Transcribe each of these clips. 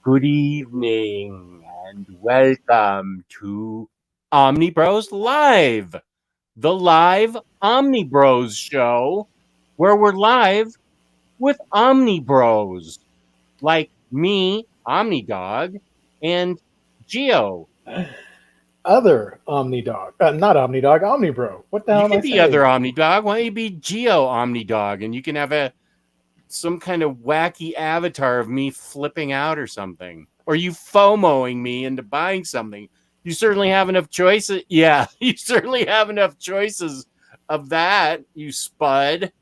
Good evening and welcome to Omnibros Live, the live Omnibros show where we're live with Omnibros like me, Omnidog, and Geo. Other Omnidog. Not Omnidog, Omnibro. What the You hell am can I be other saying? Omnidog. Why don't you be Geo Omnidog and you can have some kind of wacky avatar of me flipping out or something, or you FOMOing me into buying something. You certainly have enough choices. Yeah, you certainly have enough choices of that, you spud.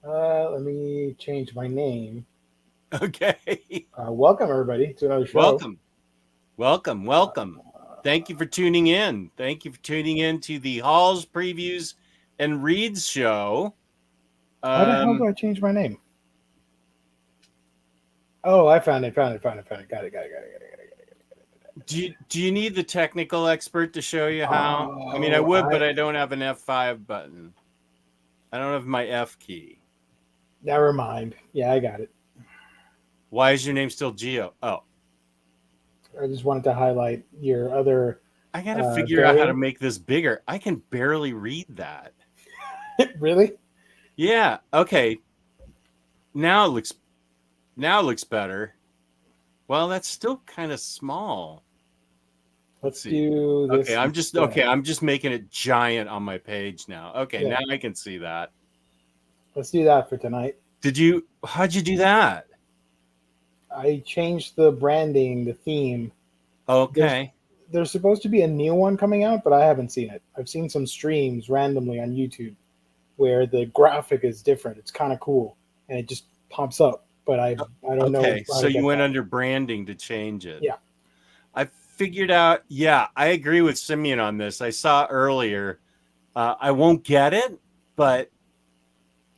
Let me change my name. Okay. Welcome, everybody, to another show. Welcome. Welcome. Welcome. Thank you for tuning in. Thank you for tuning in to the Halls Previews and Reads show. How the hell do I change my name? Oh, I found it. Got it. Do you need the technical expert to show you how? I mean, I would, but I don't have an F5 button. I don't have my F key. Never mind. Yeah, I got it. Why is your name still Geo? Oh, I just wanted to highlight your other. I got to figure out how to make this bigger. I can barely read that. Really? Yeah. Okay. Now it looks better. Well, that's still kind of small. Let's do this. Okay, I'm just making it giant on my page now. Okay, yeah. Now I can see that. Let's do that for tonight. How'd you do that? I changed the branding, the theme. Okay. There's supposed to be a new one coming out, but I haven't seen it. I've seen some streams randomly on YouTube where the graphic is different. It's kind of cool, and it just pops up. But I don't know. Okay, so you went under branding to change it. Yeah. I figured out. Yeah, I agree with Simeon on this. I saw earlier. I won't get it, but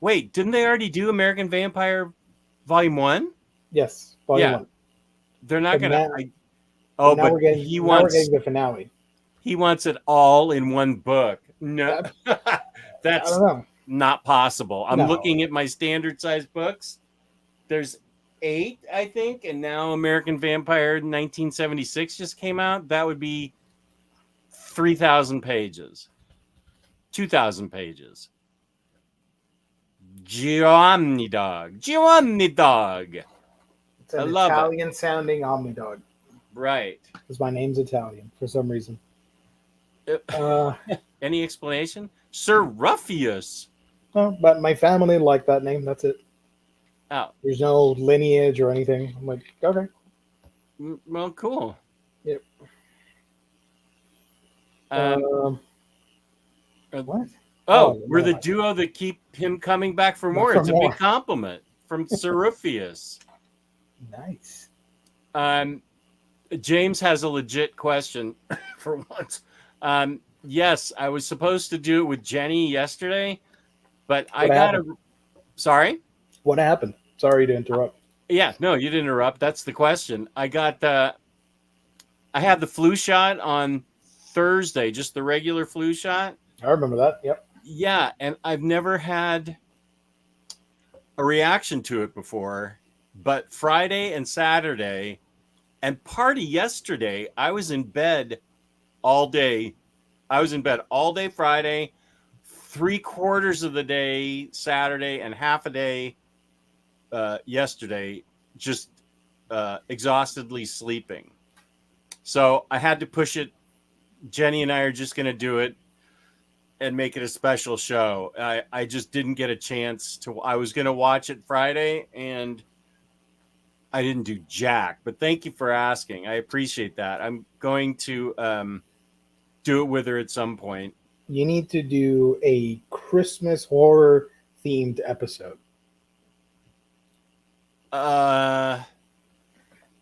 wait, didn't they already do American Vampire Volume 1? Yes, Volume 1. They're not going to... but we're getting the finale. He wants it all in one book. No, that's not possible. I'm looking at my standard size books. There's 8, I think, and now American Vampire 1976 just came out. That would be 3,000 pages. 2,000 pages. Omnidog. It's an Italian-sounding Omnidog. Right. Because my name's Italian for some reason. Any explanation? Sir Ruffius. No, but my family liked that name. That's it. Oh. There's no lineage or anything. I'm like, okay. Well, cool. Yep. What? Oh, we're the duo that keep him coming back for more. It's a big compliment from Sir Ruffius. Nice. James has a legit question for once. Yes, I was supposed to do it with Jenny yesterday, but I got a... Sorry? What happened? Sorry to interrupt. Yeah, no, you didn't interrupt. That's the question. I had the flu shot on Thursday, just the regular flu shot. I remember that. Yep. Yeah, and I've never had a reaction to it before, but Friday and Saturday and party yesterday, I was in bed all day. I was in bed all day Friday, 3/4 of the day Saturday, and half a day yesterday, just exhaustedly sleeping. So I had to push it. Jenny and I are just going to do it and make it a special show. I just didn't get a chance to. I was going to watch it Friday, and I didn't do jack. But thank you for asking. I appreciate that. I'm going to do it with her at some point. You need to do a Christmas horror themed episode. Because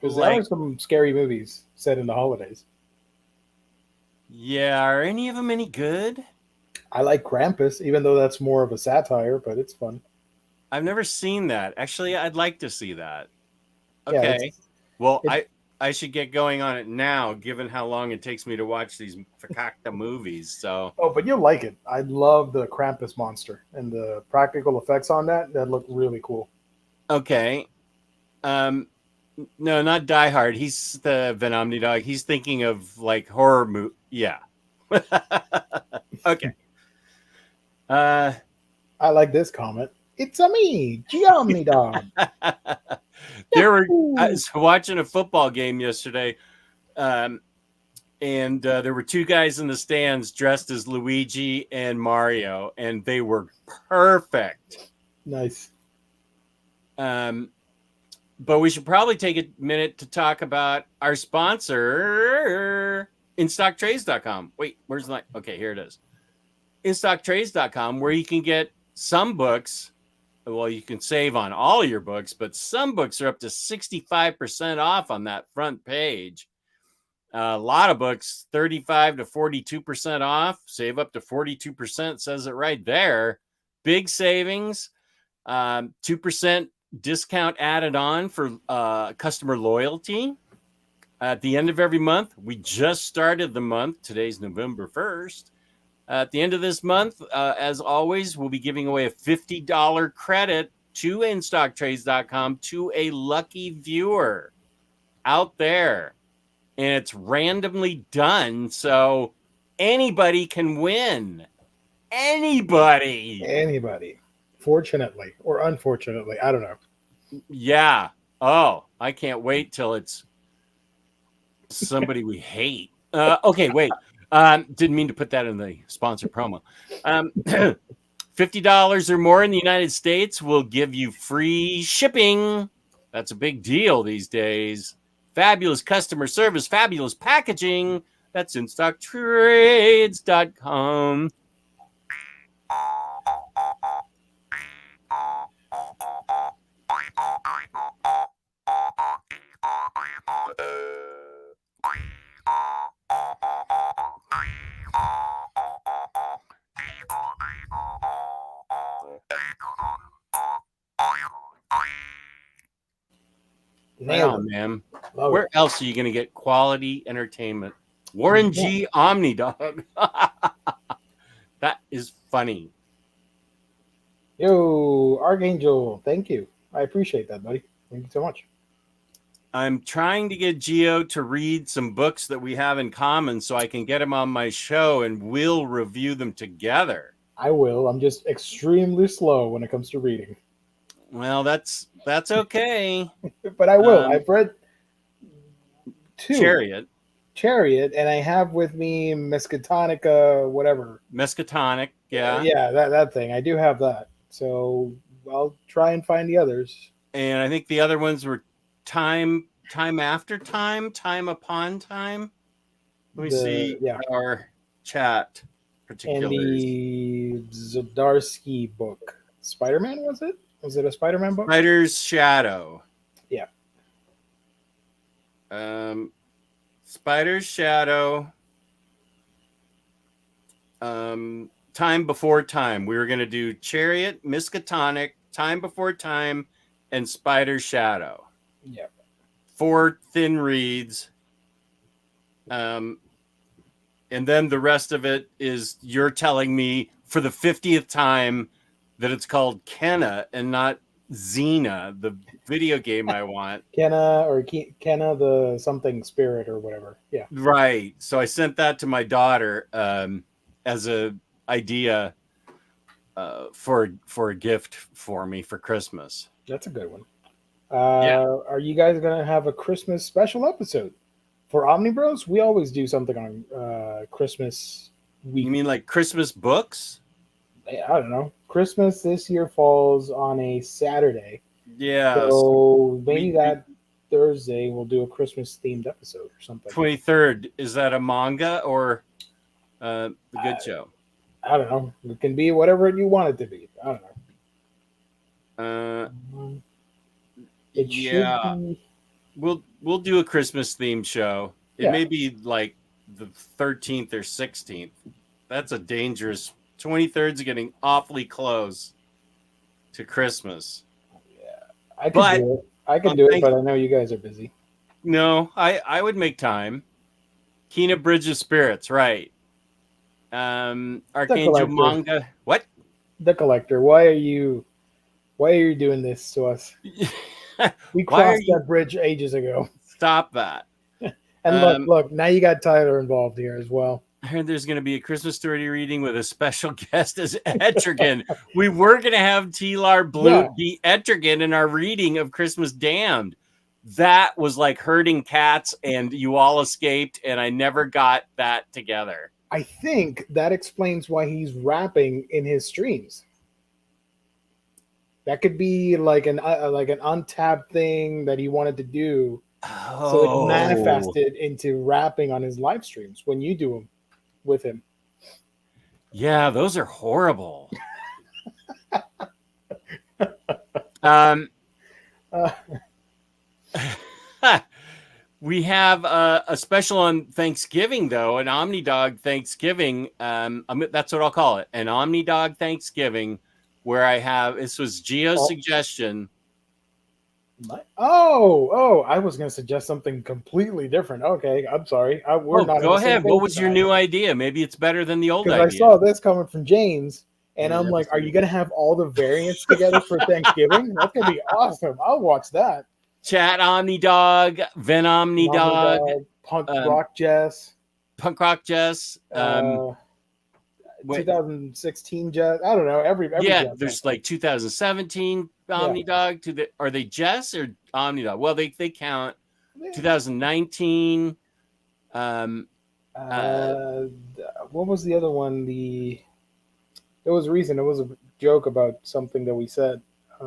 there are some scary movies set in the holidays. Yeah, are any of them any good? I like Krampus, even though that's more of a satire, but it's fun. I've never seen that. Actually, I'd like to see that. Okay. Yeah, well, I should get going on it now, given how long it takes me to watch these fakakta movies. So. Oh, but you'll like it. I love the Krampus monster and the practical effects on that. That look really cool. Okay. No, not Die Hard. He's the Van Omni Dog. He's thinking of like horror movie. Yeah. Okay. I like this comment. It's a me, Geomni Dog. There were I Yahoo! was watching a football game yesterday, and there were two guys in the stands dressed as Luigi and Mario, and they were perfect. Nice. But we should probably take a minute to talk about our sponsor, InStockTrades.com. Wait, where's the line? Okay, here it is. InStockTrades.com, where you can get some books. Well, you can save on all your books, but some books are up to 65% off on that front page. A lot of books, 35 to 42% off. Save up to 42%, says it right there. Big savings. 2% discount added on for customer loyalty. At the end of every month, we just started the month. Today's November 1st. At the end of this month, as always, we'll be giving away a $50 credit to InStockTrades.com to a lucky viewer out there. And it's randomly done, so anybody can win. Anybody. Fortunately or unfortunately, I don't know. Yeah. Oh, I can't wait till it's somebody we hate. Okay, wait. Didn't mean to put that in the sponsor promo. $50 or more in the United States will give you free shipping. That's a big deal these days. Fabulous customer service, fabulous packaging. That's InStockTrades.com. Nailed Oh, it. man. Love Where it. else are you going to get quality entertainment? Warren G. Omni Dog. That is funny. Yo, Archangel, thank you. I appreciate that, buddy. Thank you so much. I'm trying to get Geo to read some books that we have in common so I can get him on my show and we'll review them together. I will. I'm just extremely slow when it comes to reading. Well, that's okay. But I will. I've read two. Chariot, And I have with me Miskatonica, whatever. Miskatonic, yeah. Yeah, that thing. I do have that. So I'll try and find the others. And I think the other ones were time after time, time upon time. Let me see our chat particulars. And the Zdarsky book. Spider-Man, was it? Was it a Spider-Man book? Spider's Shadow. Yeah. Spider's Shadow. Time Before Time. We were going to do Chariot, Miskatonic, Time Before Time, and Spider's Shadow. Yeah. 4 thin reads. And then the rest of it is you're telling me for the 50th time that it's called Kenna and not Xena, the video game I want. Kenna the something spirit or whatever. Yeah. Right. So I sent that to my daughter as a idea for a gift for me for Christmas. That's a good one. Are you guys going to have a Christmas special episode? For Omnibros, we always do something on Christmas week. You mean like Christmas books? I don't know. Christmas this year falls on a Saturday. Yeah. So maybe that Thursday we'll do a Christmas themed episode or something. 23rd. Is that a manga or the Good Show? I don't know. It can be whatever you want it to be. I don't know. It should be... We'll do a Christmas themed show. It may be like the 13th or 16th. That's a dangerous. 23rd is getting awfully close to Christmas. Yeah, I could do it. I can do it, but I know you guys are busy. No, I would make time. Kina Bridge of Spirits, right? Archangel Manga. What? The Collector. Why are you doing this to us? We Why are crossed you? that bridge ages ago. Stop that. And look, now you got Tyler involved here as well. I heard there's going to be a Christmas story reading with a special guest as Etrigan. We were going to have T-Lar Blue be Etrigan in our reading of Christmas Damned. That was like herding cats, and you all escaped, and I never got that together. I think that explains why he's rapping in his streams. That could be like an untapped thing that he wanted to do. Oh. So it manifested into rapping on his live streams when you do them with him. Yeah, those are horrible. We have a special on Thanksgiving, though, an Omnidog Thanksgiving. That's what I'll call it, an Omnidog Thanksgiving, where I have, this was Gio's suggestion. I was going to suggest something completely different. Okay, I'm sorry. We're not. Go ahead. What was your new idea? Maybe it's better than the old idea. Because I saw this coming from James, and I'm like, are you going to have all the variants together for Thanksgiving? That's going to be awesome. I'll watch that. Chat Omnidog, Ven Omnidog, Punk Rock Jess. 2016 Jess. I don't know. Every Jess there's like 2017 Omnidog. Are they Jess or Omnidog? Well, they count. 2019. What was the other one? There was a reason. It was a joke about something that we said. I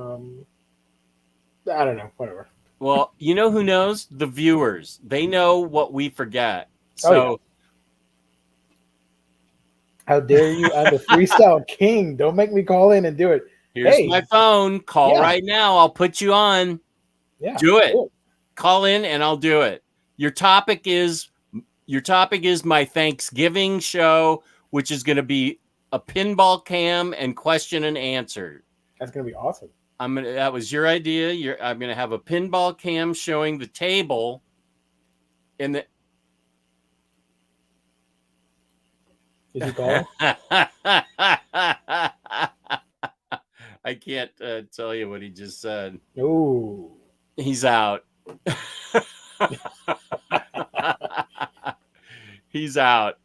don't know. Whatever. Well, you know who knows? The viewers. They know what we forget. So. How dare you? I'm the freestyle king. Don't make me call in and do it. Here's my phone. Call right now. I'll put you on. Yeah. Do it. Cool. Call in and I'll do it. Your topic is my Thanksgiving show, which is going to be a pinball cam and question and answer. That's going to be awesome. That was your idea. I'm going to have a pinball cam showing the table in the. Is he calling? I can't tell you what he just said. Ooh. He's out. He's out.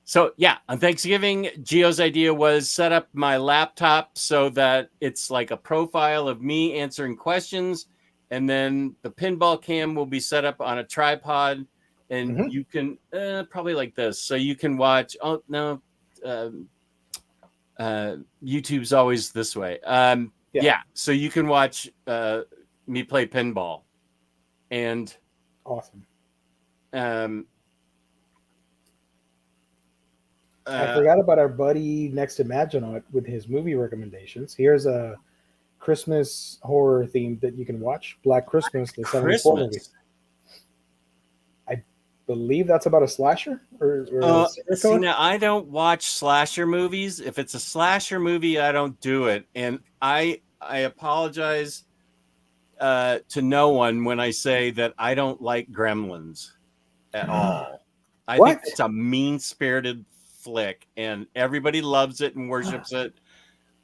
So yeah, on Thanksgiving, Gio's idea was set up my laptop so that it's like a profile of me answering questions, and then the pinball cam will be set up on a tripod. And you can probably like this. So you can watch. Oh, no. YouTube's always this way. Yeah. So you can watch me play pinball. And awesome. I forgot about our buddy next to Maginot with his movie recommendations. Here's a Christmas horror theme that you can watch. Black Christmas, the 74 movie. Believe that's about a slasher see, now I don't watch slasher movies. If it's a slasher movie, I don't do it, and I apologize to no one when I say that I don't like Gremlins at all. I think it's a mean-spirited flick, and everybody loves it and worships it.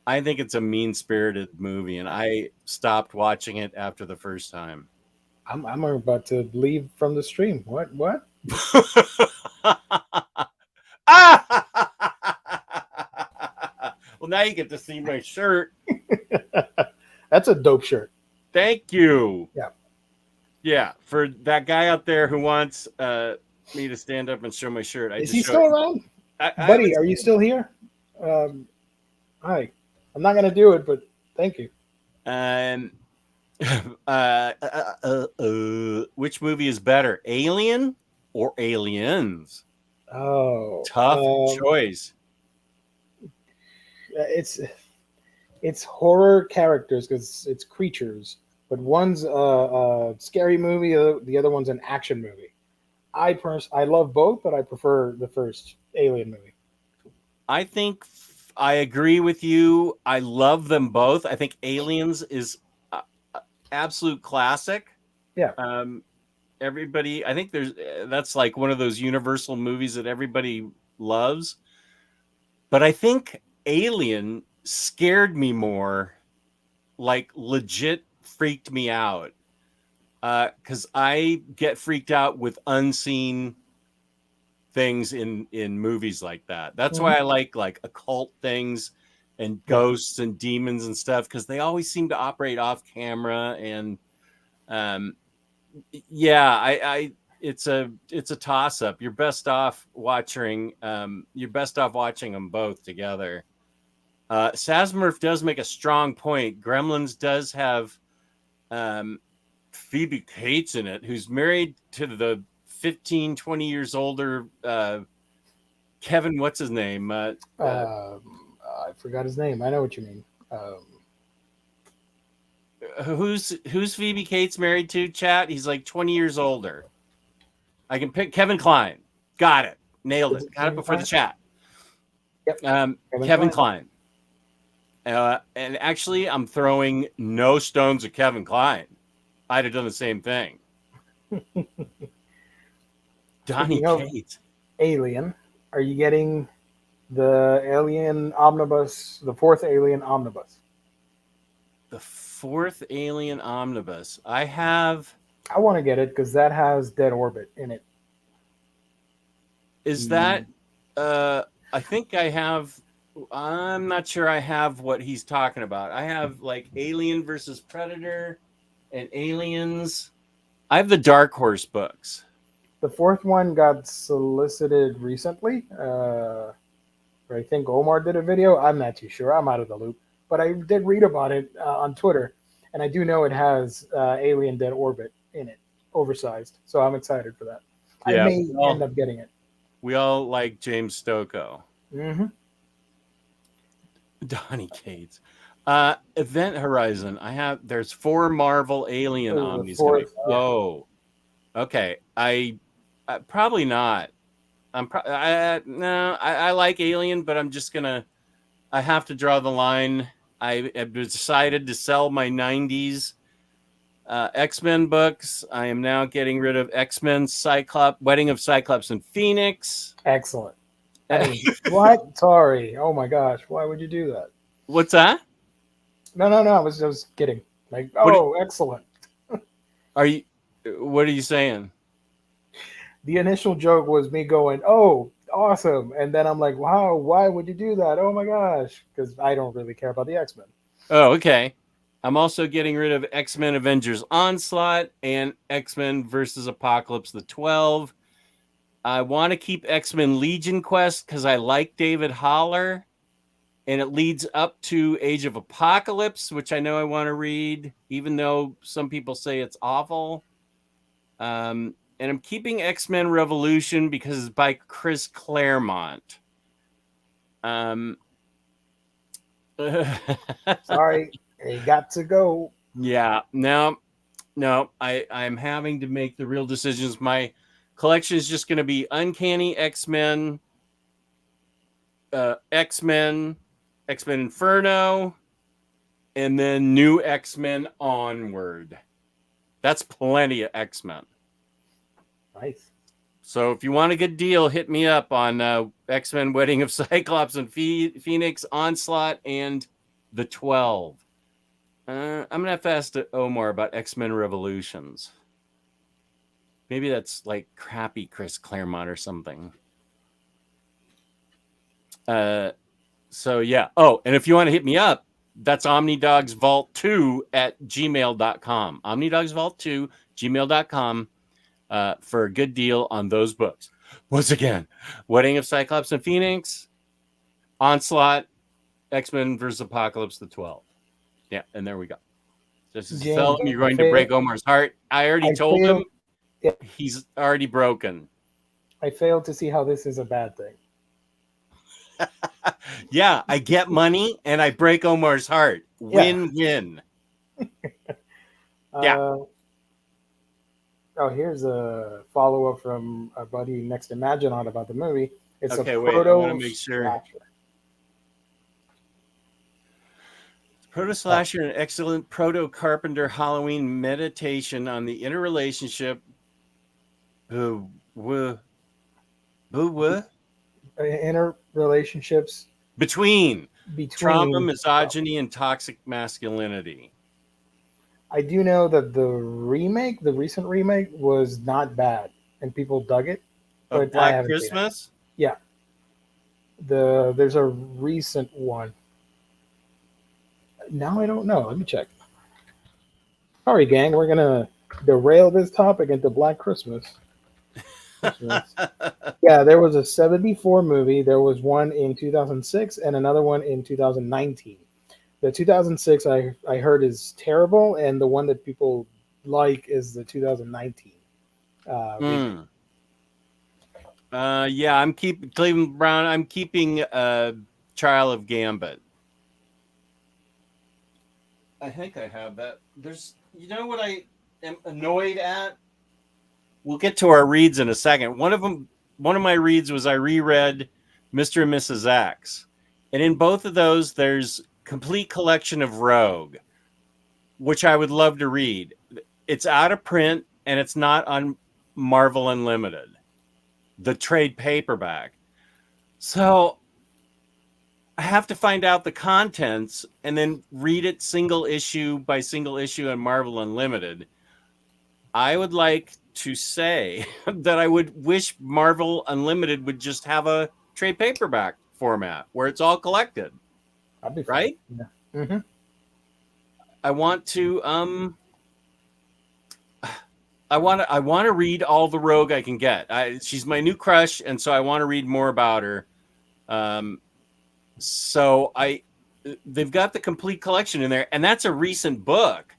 I think it's a mean-spirited movie, and I stopped watching it after the first time. I'm about to leave from the stream. What? Well, now you get to see my shirt. That's a dope shirt. Thank you. Yeah. For that guy out there who wants me to stand up and show my shirt. Is he still around? Buddy, are you still here? Hi. I'm not gonna do it, but thank you. Which movie is better, Alien or Aliens? Oh, tough choice. It's horror characters because it's creatures, but one's a scary movie, the other one's an action movie. I love both, but I prefer the first Alien movie. I think I agree with you. I love them both. I think Aliens is absolute classic. Yeah. Everybody, I think that's like one of those universal movies that everybody loves. But I think Alien scared me more, like legit freaked me out because I get freaked out with unseen things in movies like that. That's why I like occult things and ghosts and demons and stuff, because they always seem to operate off camera. And I it's a toss up. You're best off watching them both together. Sasmurf does make a strong point. Gremlins does have Phoebe Cates in it, who's married to the 15, 20 years older Kevin, what's his name? I forgot his name. I know what you mean. Who's Phoebe Cates married to, chat? He's like 20 years older. I can pick Kevin Kline. Got it. Nailed it. Got it before the chat. Yep. Kevin Kline. And actually, I'm throwing no stones at Kevin Kline. I'd have done the same thing. Donnie Cates. Alien. Are you getting the Alien Omnibus, the fourth Alien Omnibus? The fourth Alien Omnibus. I want to get it because that has Dead Orbit in it. Is that... I think I have... I'm not sure I have what he's talking about. I have like Alien versus Predator and Aliens. I have the Dark Horse books. The fourth one got solicited recently. I think Omar did a video. I'm not too sure. I'm out of the loop. But I did read about it on Twitter. And I do know it has Alien Dead Orbit in it, oversized. So I'm excited for that. Yeah, I may end up getting it. We all like James Stokoe. Mm-hmm. Donnie Cates. Event Horizon. There's 4 Marvel Alien Omnis. Oh, okay. I probably not. I like Alien, but I'm just gonna. I have to draw the line. I have decided to sell my 90s X-Men books. I am now getting rid of X-Men Wedding of Cyclops and Phoenix. Excellent. What? Sorry. Oh my gosh. Why would you do that? What's that? No. I was just kidding. Like, excellent. What are you saying? The initial joke was me going, "Oh, awesome," and then I'm like, "Wow, why would you do that? Oh my gosh!" Because I don't really care about the X-Men. Oh, okay. I'm also getting rid of X-Men Avengers Onslaught and X-Men versus Apocalypse the 12. I want to keep X-Men Legion Quest because I like David Haller, and it leads up to Age of Apocalypse, which I know I want to read, even though some people say it's awful. And I'm keeping X-Men Revolution because it's by Chris Claremont. Sorry, it got to go. Yeah, no, I'm having to make the real decisions. My collection is just going to be Uncanny X-Men, X-Men Inferno, and then New X-Men Onward. That's plenty of X-Men. Nice. So if you want a good deal, hit me up on X-Men Wedding of Cyclops and Phoenix, Onslaught, and the 12. I'm going to have to ask Omar about X-Men Revolutions. Maybe that's like crappy Chris Claremont or something. So yeah. Oh, and if you want to hit me up, that's OmniDogsVault2 at gmail.com. OmniDogsVault2, gmail.com. For a good deal on those books. Once again, Wedding of Cyclops and Phoenix, Onslaught, X-Men vs. Apocalypse the 12. Yeah, and there we go. This is film. You're going to break Omar's heart. I already told him he's already broken. I failed to see how this is a bad thing. Yeah, I get money and I break Omar's heart. Win-win. Yeah. Oh, here's a follow-up from our buddy Next Imaginon about the movie. It's okay, a wait, I want to make sure. Slasher. Proto-slasher, an excellent proto-carpenter Halloween meditation on the interrelationship interrelationships between trauma, misogyny, and toxic masculinity. I do know that the recent remake, was not bad, and people dug it, Of but I Black haven't seen it. Christmas? Yeah, there's a recent one. Now I don't know. Let me check. Sorry, gang. We're gonna derail this topic into Black Christmas. Christmas. Yeah, there was a '74 movie. There was one in 2006 and another one in 2019. The 2006 I heard is terrible, and the one that people like is the 2019 remake. Hmm. Yeah, I'm keeping Cleveland Brown. I'm keeping Trial of Gambit. I think I have that. There's, you know what I am annoyed at? We'll get to our reads in a second. One of my reads was I reread Mr. and Mrs. X. And in both of those, there's complete collection of Rogue, which I would love to read. It's out of print and it's not on Marvel Unlimited, the trade paperback. So I have to find out the contents and then read it single issue by single issue on Marvel Unlimited. I would like to say that I would wish Marvel Unlimited would just have a trade paperback format where it's all collected. That'd be fun. Right? Yeah. Mm-hmm. I want to I want to read all the Rogue I can get. She's my new crush, and so I want to read more about her. So they've got the complete collection in there, and that's a recent book,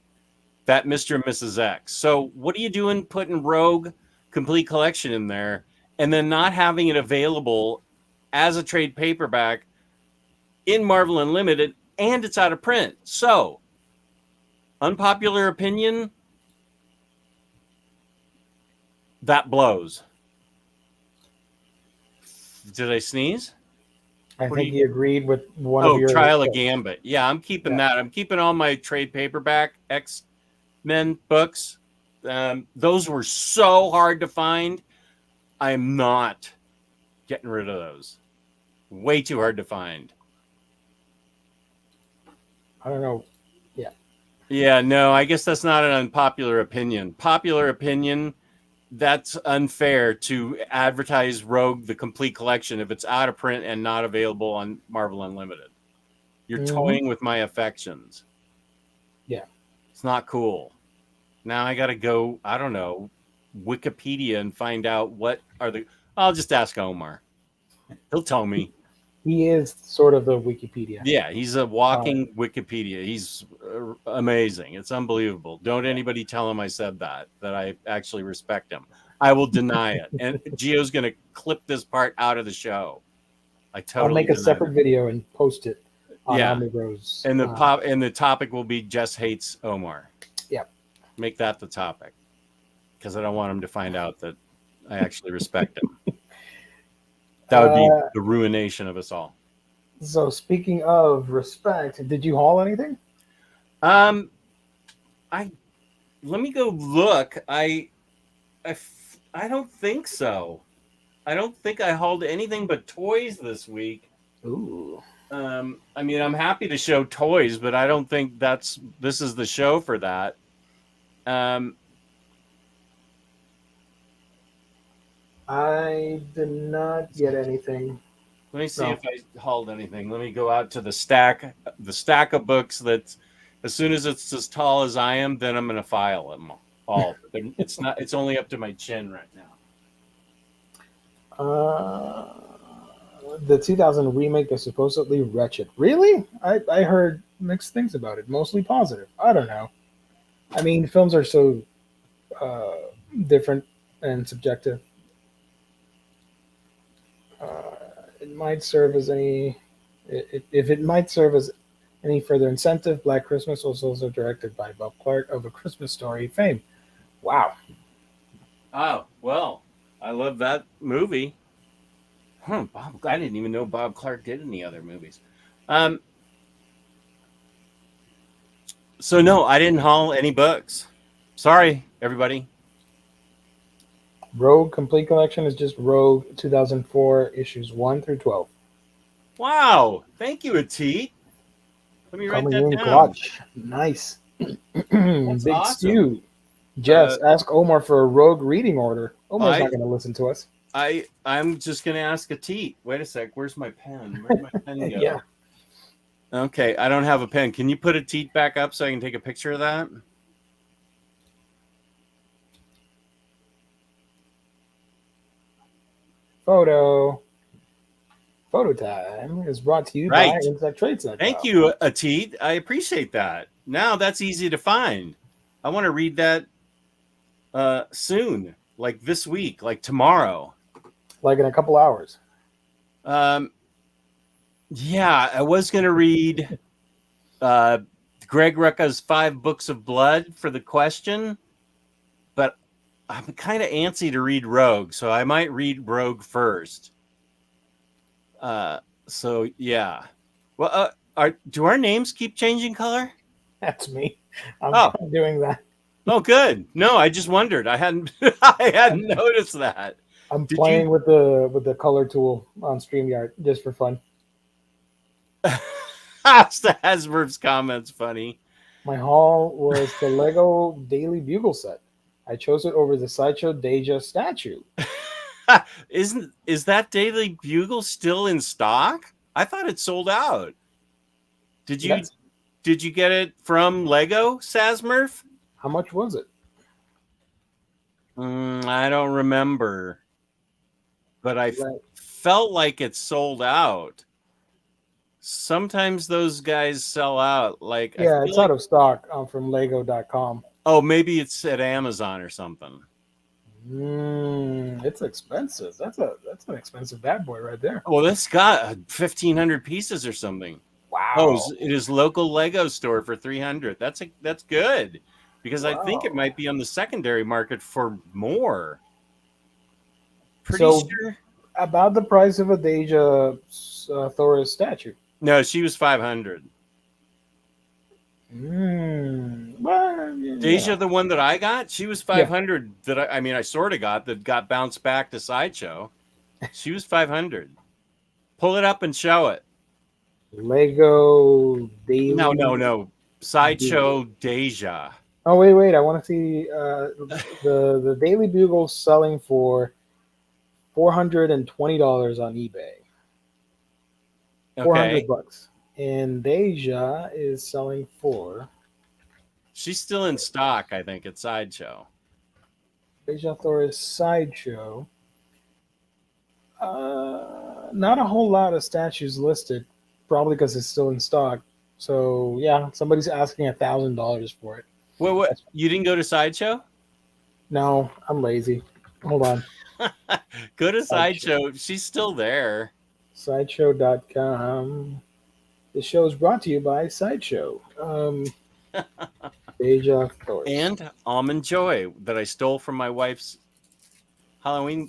that Mr. and Mrs. X. So what are you doing putting Rogue complete collection in there and then not having it available as a trade paperback in Marvel Unlimited, and it's out of print? So, unpopular opinion, that blows. Did I sneeze? I think he agreed with one of your Trial of Gambit. Yeah, I'm keeping that. I'm keeping all my trade paperback X-Men books. Those were so hard to find. I'm not getting rid of those. Way too hard to find. I don't know. Yeah. Yeah, no, I guess that's not an unpopular opinion. Popular opinion, that's unfair to advertise Rogue the complete collection if it's out of print and not available on Marvel Unlimited. You're toying with my affections. Yeah. It's not cool. Now I got to go, I don't know, Wikipedia and find out what are the... I'll just ask Omar. He'll tell me. He is sort of the Wikipedia. Yeah, he's a walking Wikipedia. He's amazing. It's unbelievable. Don't anybody tell him I said that I actually respect him. I will deny it. And Gio's going to clip this part out of the show. I'll make a separate video and post it on Omnibros. And the topic will be Jess hates Omar. Yeah. Make that the topic. Because I don't want him to find out that I actually respect him. That would be the ruination of us all. So speaking of respect, did you haul anything? Let me go look. I don't think so. I don't think I hauled anything but toys this week. Ooh. I mean, I'm happy to show toys, but I don't think this is the show for that. I did not get anything. Let me see if I hauled anything. Let me go out to the stack of books that as soon as it's as tall as I am, then I'm going to file them all. It's only up to my chin right now. The 2000 remake is supposedly wretched. Really? I heard mixed things about it, mostly positive. I don't know. I mean, films are so different and subjective. It might serve as if it might serve as any further incentive. Black Christmas was also directed by Bob Clark of A Christmas Story fame. Wow. Oh, well, I love that movie. I didn't even know Bob Clark did any other movies. So no, I didn't haul any books. Sorry, everybody. Rogue Complete Collection is just Rogue 2004 issues 1 through 12. Wow. Thank you, Atit. Let me write that down. Clutch. Nice. That's Big awesome. Stew. Jess, Uh, ask Omar for a rogue reading order. Omar's I not going to listen to us. I'm just gonna ask a teat. Wait a sec. Where's my pen? Where'd my pen go? Yeah. Okay, I don't have a pen. Can you put a teat back up so I can take a picture of that? Photo time is brought to you by Right. Thank InsectTraits.com. you, Atit. I appreciate that. Now that's easy to find. I want to read that soon, like this week, like tomorrow. Like in a couple hours. Yeah, I was going to read uh, Greg Rucka's 5 Books of Blood for the question, but I'm kind of antsy to read Rogue, so I might read Rogue first. So yeah. Well, do our names keep changing color? That's me. I'm Oh, doing that. oh, good. No, I just wondered. I hadn't I hadn't noticed that. I'm Did you? playing with the color tool on StreamYard just for fun. Hasbro's comments funny. My haul was the Lego Daily Bugle set. I chose it over the Sideshow Deja statue. Is that Daily Bugle still in stock? I thought it sold out. Did you That's, did you get it from Lego, Sasmurf? how much was it? I don't remember, but I Right. felt like it sold out. Sometimes those guys sell out. Like I Yeah, feel it's like, out of stock from Lego.com. oh, maybe it's at Amazon or something. It's expensive. That's an expensive bad boy right there. Well, this got 1,500 pieces or something. Oh, Wow. it is local Lego store for 300. That's good because I think it Wow. might be on the secondary market for more. Pretty So sure. about the price of a Deja Thoris statue. No, she was 500. Well, Deja, the one that I got, she was yeah. 500. That I mean, I sort of got bounced back to Sideshow. She was 500. Pull it up and show it. Lego Daily. No. Sideshow Deja. Oh wait! I want to see the Daily Bugle selling for $420 on eBay. Okay. $400, and Deja is selling for She's still in stock, I think, at Sideshow. Deja Thoris Sideshow. Not a whole lot of statues listed, probably because it's still in stock. So yeah, somebody's asking $1,000 for it. What? You didn't go to Sideshow? No, I'm lazy. Hold on. Go to Sideshow. Sideshow. She's still there. Sideshow.com. This show is brought to you by Sideshow. Deja Thoris. And Almond Joy that I stole from my wife's Halloween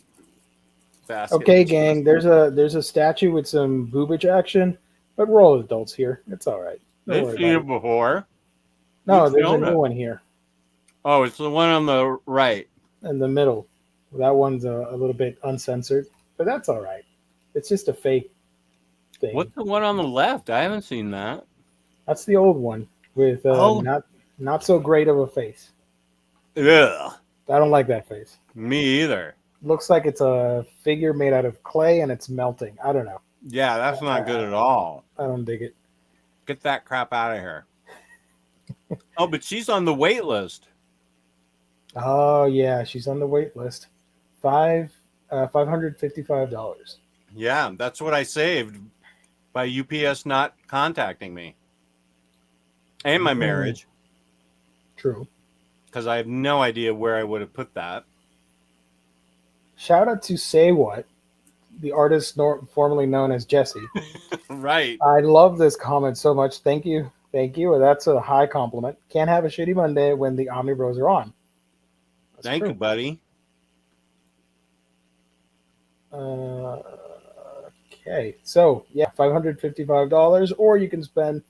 basket. Okay, gang. There's a statue with some boobage action, but we're all adults here. It's all right. Don't They've worry seen about it it. before. No, We've there's a shown new it. one here Oh, it's the one on the right. in the middle. That one's a little bit uncensored, but that's all right. It's just a fake thing. What's the one on the left? I haven't seen that. That's the old one with not so great of a face. Ugh. I don't like that face. Me either. Looks like it's a figure made out of clay and it's melting. I don't know. Yeah, that's not good at all. I don't dig it. Get that crap out of here. Oh, but she's on the wait list. Oh yeah, she's on the wait list. $555. Yeah, that's what I saved by UPS not contacting me. And my marriage, True. because I have no idea where I would have put that. Shout out to Say What, the artist formerly known as Jesse. Right. I love this comment so much. Thank you. Thank you. That's a high compliment. Can't have a shitty Monday when the Omnibros are on. That's Thank true. you, buddy. Okay. So, yeah, $555, or you can spend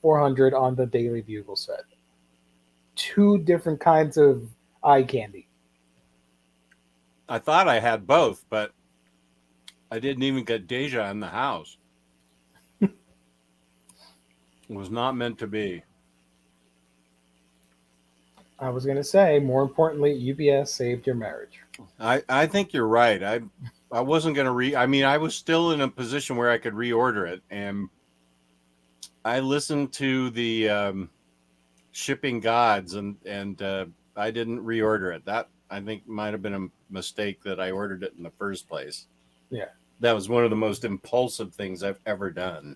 $400 on the Daily Bugle set. Two different kinds of eye candy. I thought I had both, but I didn't even get Deja in the house. It was not meant to be. I was going to say, more importantly, UPS saved your marriage. I think you're right. I wasn't going to I mean, I was still in a position where I could reorder it, and I listened to the shipping gods, and I didn't reorder it. That I think might have been a mistake that I ordered it in the first place. Yeah. That was one of the most impulsive things I've ever done.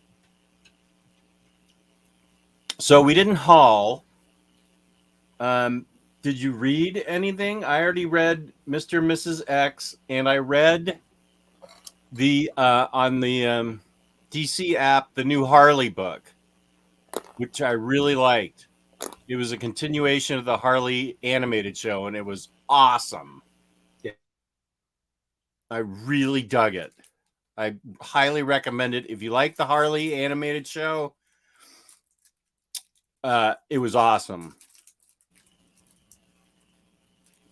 So we didn't haul. Did you read anything? I already read Mr. and Mrs. X, and I read the on the DC app the new Harley book, which I really liked. It was a continuation of the Harley animated show, and it was awesome. Yeah. I really dug it. I highly recommend it. If you like the Harley animated show, it was awesome.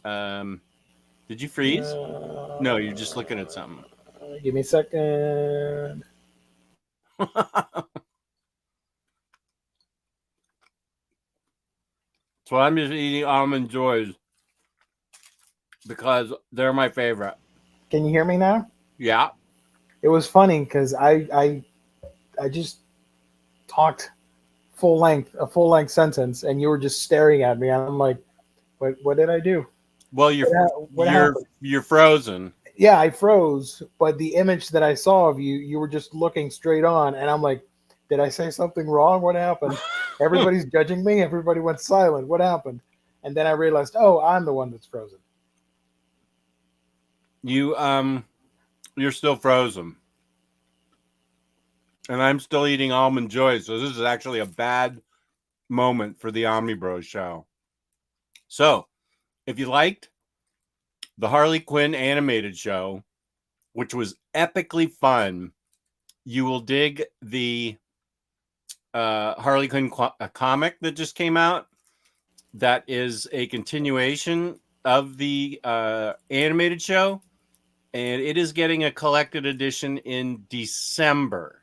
Did you freeze? No, you're just looking at something. Give me a second. So I'm just eating almond joys because they're my favorite. Can you hear me now? Yeah. It was funny because I just talked a full length sentence, and you were just staring at me. And I'm like, what did I do? Well, What happened? you're frozen. Yeah, I froze, but the image that I saw of you, you were just looking straight on, and I'm like, did I say something wrong? What happened? Everybody's judging me. Everybody went silent. What happened? And then I realized, oh, I'm the one that's frozen. You're still frozen. And I'm still eating almond joys. So this is actually a bad moment for the Omnibros show. So, if you liked the Harley Quinn animated show, which was epically fun, you will dig the Harley Quinn comic that just came out. That is a continuation of the animated show, and it is getting a collected edition in December.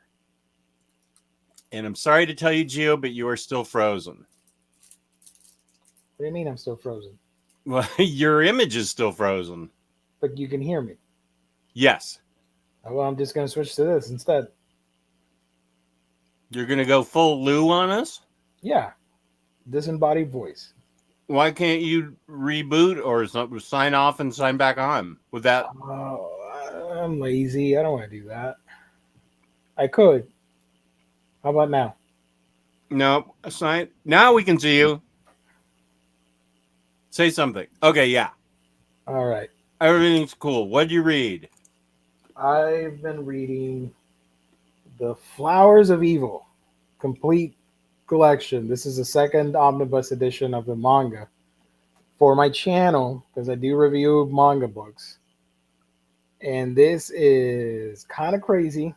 And I'm sorry to tell you, Gio, but you are still frozen. What do you mean I'm still frozen? Well, your image is still frozen. But you can hear me. Yes. Oh, well, I'm just going to switch to this instead. You're going to go full Lou on us? Yeah. Disembodied voice. Why can't you reboot or sign off and sign back on with that? Oh, I'm lazy. I don't want to do that. I could. How about now? No, sign. Now we can see you. Say something. Okay, yeah. All right. Everything's cool. What did you read? I've been reading The Flowers of Evil, complete collection. This is the second omnibus edition of the manga for my channel because I do review manga books. And this is kind of crazy.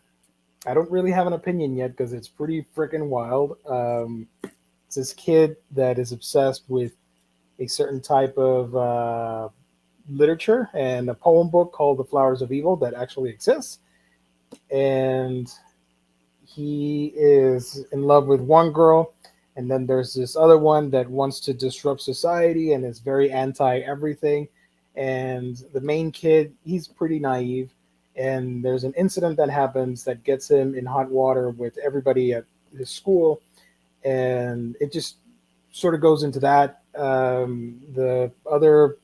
I don't really have an opinion yet because it's pretty freaking wild. It's this kid that is obsessed with a certain type of literature and a poem book called The Flowers of Evil that actually exists. And he is in love with one girl, and then there's this other one that wants to disrupt society and is very anti everything. And the main kid, he's pretty naive, and there's an incident that happens that gets him in hot water with everybody at his school, and it just sort of goes into that. The other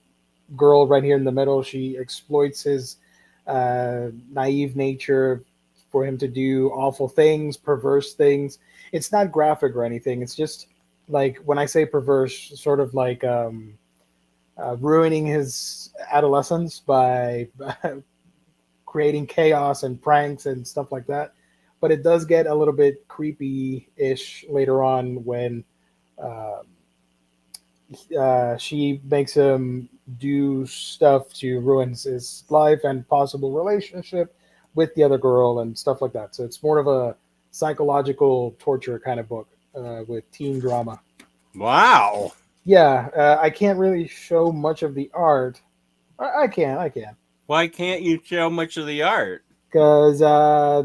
girl right here in the middle, she exploits his naive nature for him to do awful things, perverse things. It's not graphic or anything. It's just like, when I say perverse, sort of like ruining his adolescence by creating chaos and pranks and stuff like that. But it does get a little bit creepy-ish later on when she makes him do stuff to ruin his life and possible relationship with the other girl and stuff like that. So it's more of a psychological torture kind of book with teen drama. Wow. Yeah, I can't really show much of the art. I can. Why can't you show much of the art? Because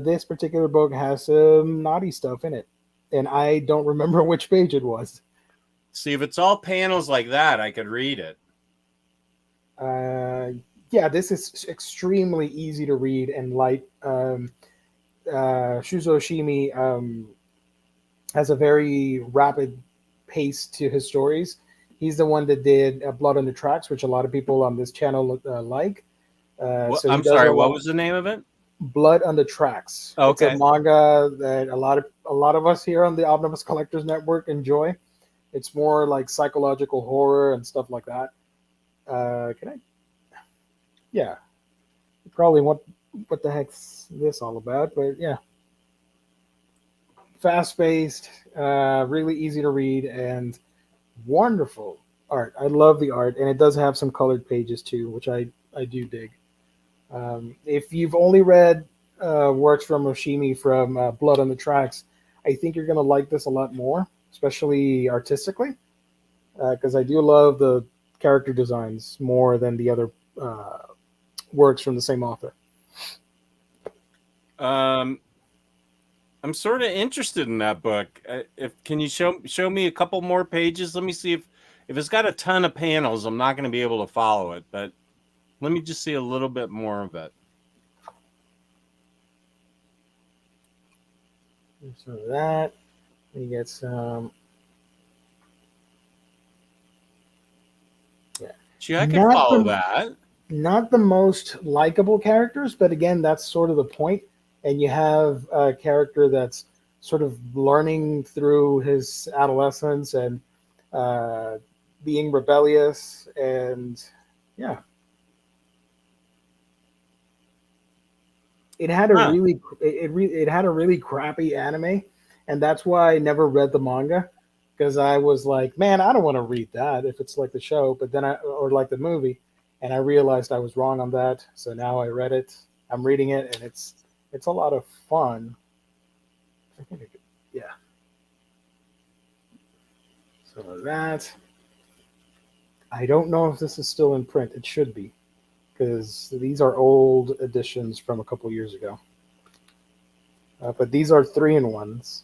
this particular book has some naughty stuff in it, and I don't remember which page it was. See, if it's all panels like that, I could read it. Yeah, this is extremely easy to read and light. Shuzo Oshimi has a very rapid pace to his stories. He's the one that did Blood on the Tracks, which a lot of people on this channel like. So he I'm does sorry, a what lot. was the name of it? Blood on the Tracks. It's a Okay. manga that a lot of us here on the Omnibus Collectors Network enjoy. It's more like psychological horror and stuff like that. Can I? Yeah, probably what the heck's this all about? But yeah, fast paced, really easy to read, and wonderful art. I love the art, and it does have some colored pages too, which I do dig. If you've only read works from Oshimi from Blood on the Tracks, I think you're gonna like this a lot more, especially artistically, because I do love the character designs more than the other works from the same author. I'm sort of interested in that book. If can you show me a couple more pages? Let me see if it's got a ton of panels. I'm not going to be able to follow it, but let me just see a little bit more of it. So that we get some. Yeah. Gee, I could Not follow the that. not the most likable characters, but again, that's sort of the point. And you have a character that's sort of learning through his adolescence and uh, being rebellious, and yeah, it had a Huh. it had a really crappy anime, and that's why I never read the manga because I was like, man, I don't want to read that if it's like the show, but then I or like the movie, and I realized I was wrong on that. So now I read it. I'm reading it, and it's a lot of fun. I think I could, yeah. So that I don't know if this is still in print. It should be because these are old editions from a couple years ago. But these are 3-in-1s.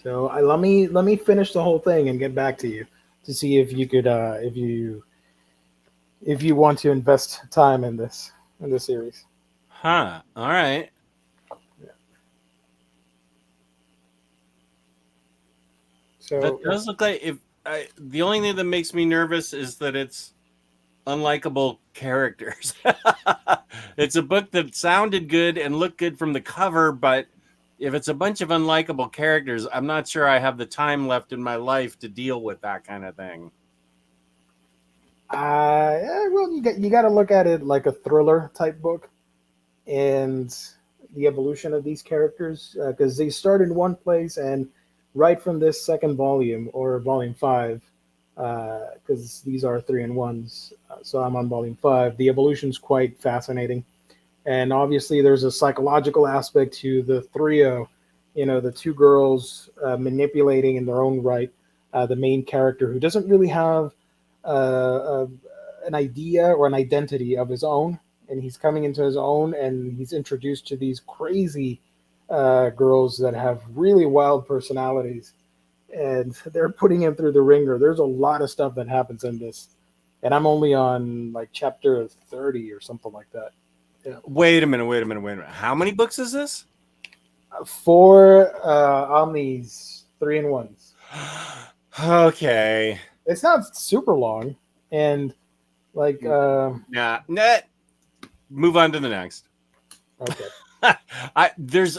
So let me finish the whole thing and get back to you to see if you could if you want to invest time in this series. Huh. All right. Yeah. That So does look like the only thing that makes me nervous is that it's unlikable characters. It's a book that sounded good and looked good from the cover, but if it's a bunch of unlikable characters, I'm not sure I have the time left in my life to deal with that kind of thing. well, you got to look at it like a thriller type book, and the evolution of these characters because they start in one place, and right from this second volume or volume 5, because these are 3-in-1s, so I'm on volume 5. The evolution's quite fascinating, and obviously there's a psychological aspect to the trio. You know, the two girls manipulating in their own right the main character who doesn't really have uh, an idea or an identity of his own, and he's coming into his own, and he's introduced to these crazy girls that have really wild personalities, and they're putting him through the ringer. There's a lot of stuff that happens in this, and I'm only on like chapter 30 or something like that. Yeah. Wait a minute. How many books is this? 4 Omnis 3-in-1s. Okay. It's not super long, and like Nah. Move on to the next. okay. There's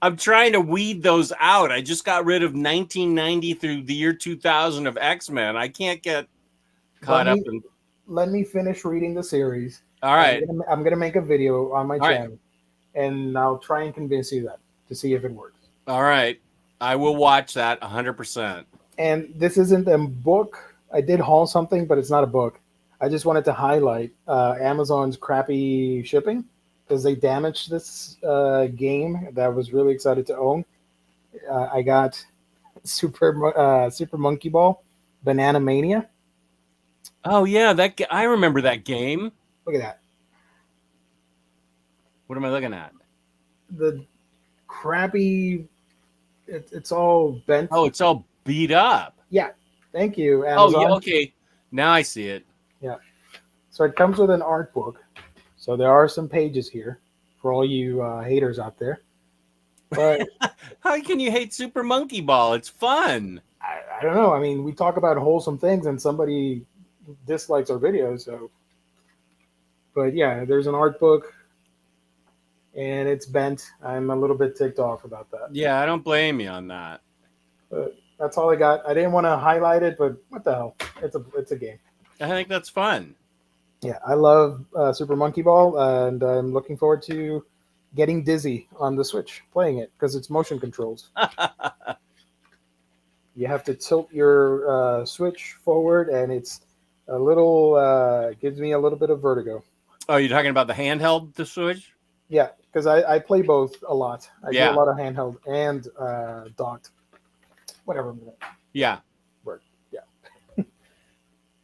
I'm trying to weed those out. I just got rid of 1990 through the year 2000 of X-Men. I can't get Let caught up me in. let me finish reading the series. All And right. I'm gonna make a video on my All right. channel, and I'll try and convince you that to see if it works. All right. I will watch that 100%. And this isn't a book. I did haul something, but it's not a book. I just wanted to highlight Amazon's crappy shipping because they damaged this game that I was really excited to own. I got Super Monkey Ball, Banana Mania. Oh yeah, I remember that game. Look at that. What am I looking at? The crappy it's all bent. Oh, it's all beat up. Yeah. Thank you, Oh, yeah. Amazon. Okay. Now I see it. Yeah. So it comes with an art book. So there are some pages here for all you haters out there. But How can you hate Super Monkey Ball? It's fun. I don't know. I mean, we talk about wholesome things, and somebody dislikes our videos. So, but yeah, there's an art book, and it's bent. I'm a little bit ticked off about that. Yeah, I don't blame you on that. But that's all I got. I didn't want to highlight it, but what the hell? It's a game. I think that's fun. Yeah, I love Super Monkey Ball, and I'm looking forward to getting dizzy on the Switch playing it because it's motion controls. You have to tilt your Switch forward, and it's a little gives me a little bit of vertigo. Oh, you're talking about the handheld, the Switch? Yeah, because I play both a lot. I do Yeah. a lot of handheld and docked. Whatever. Yeah. Work. Yeah.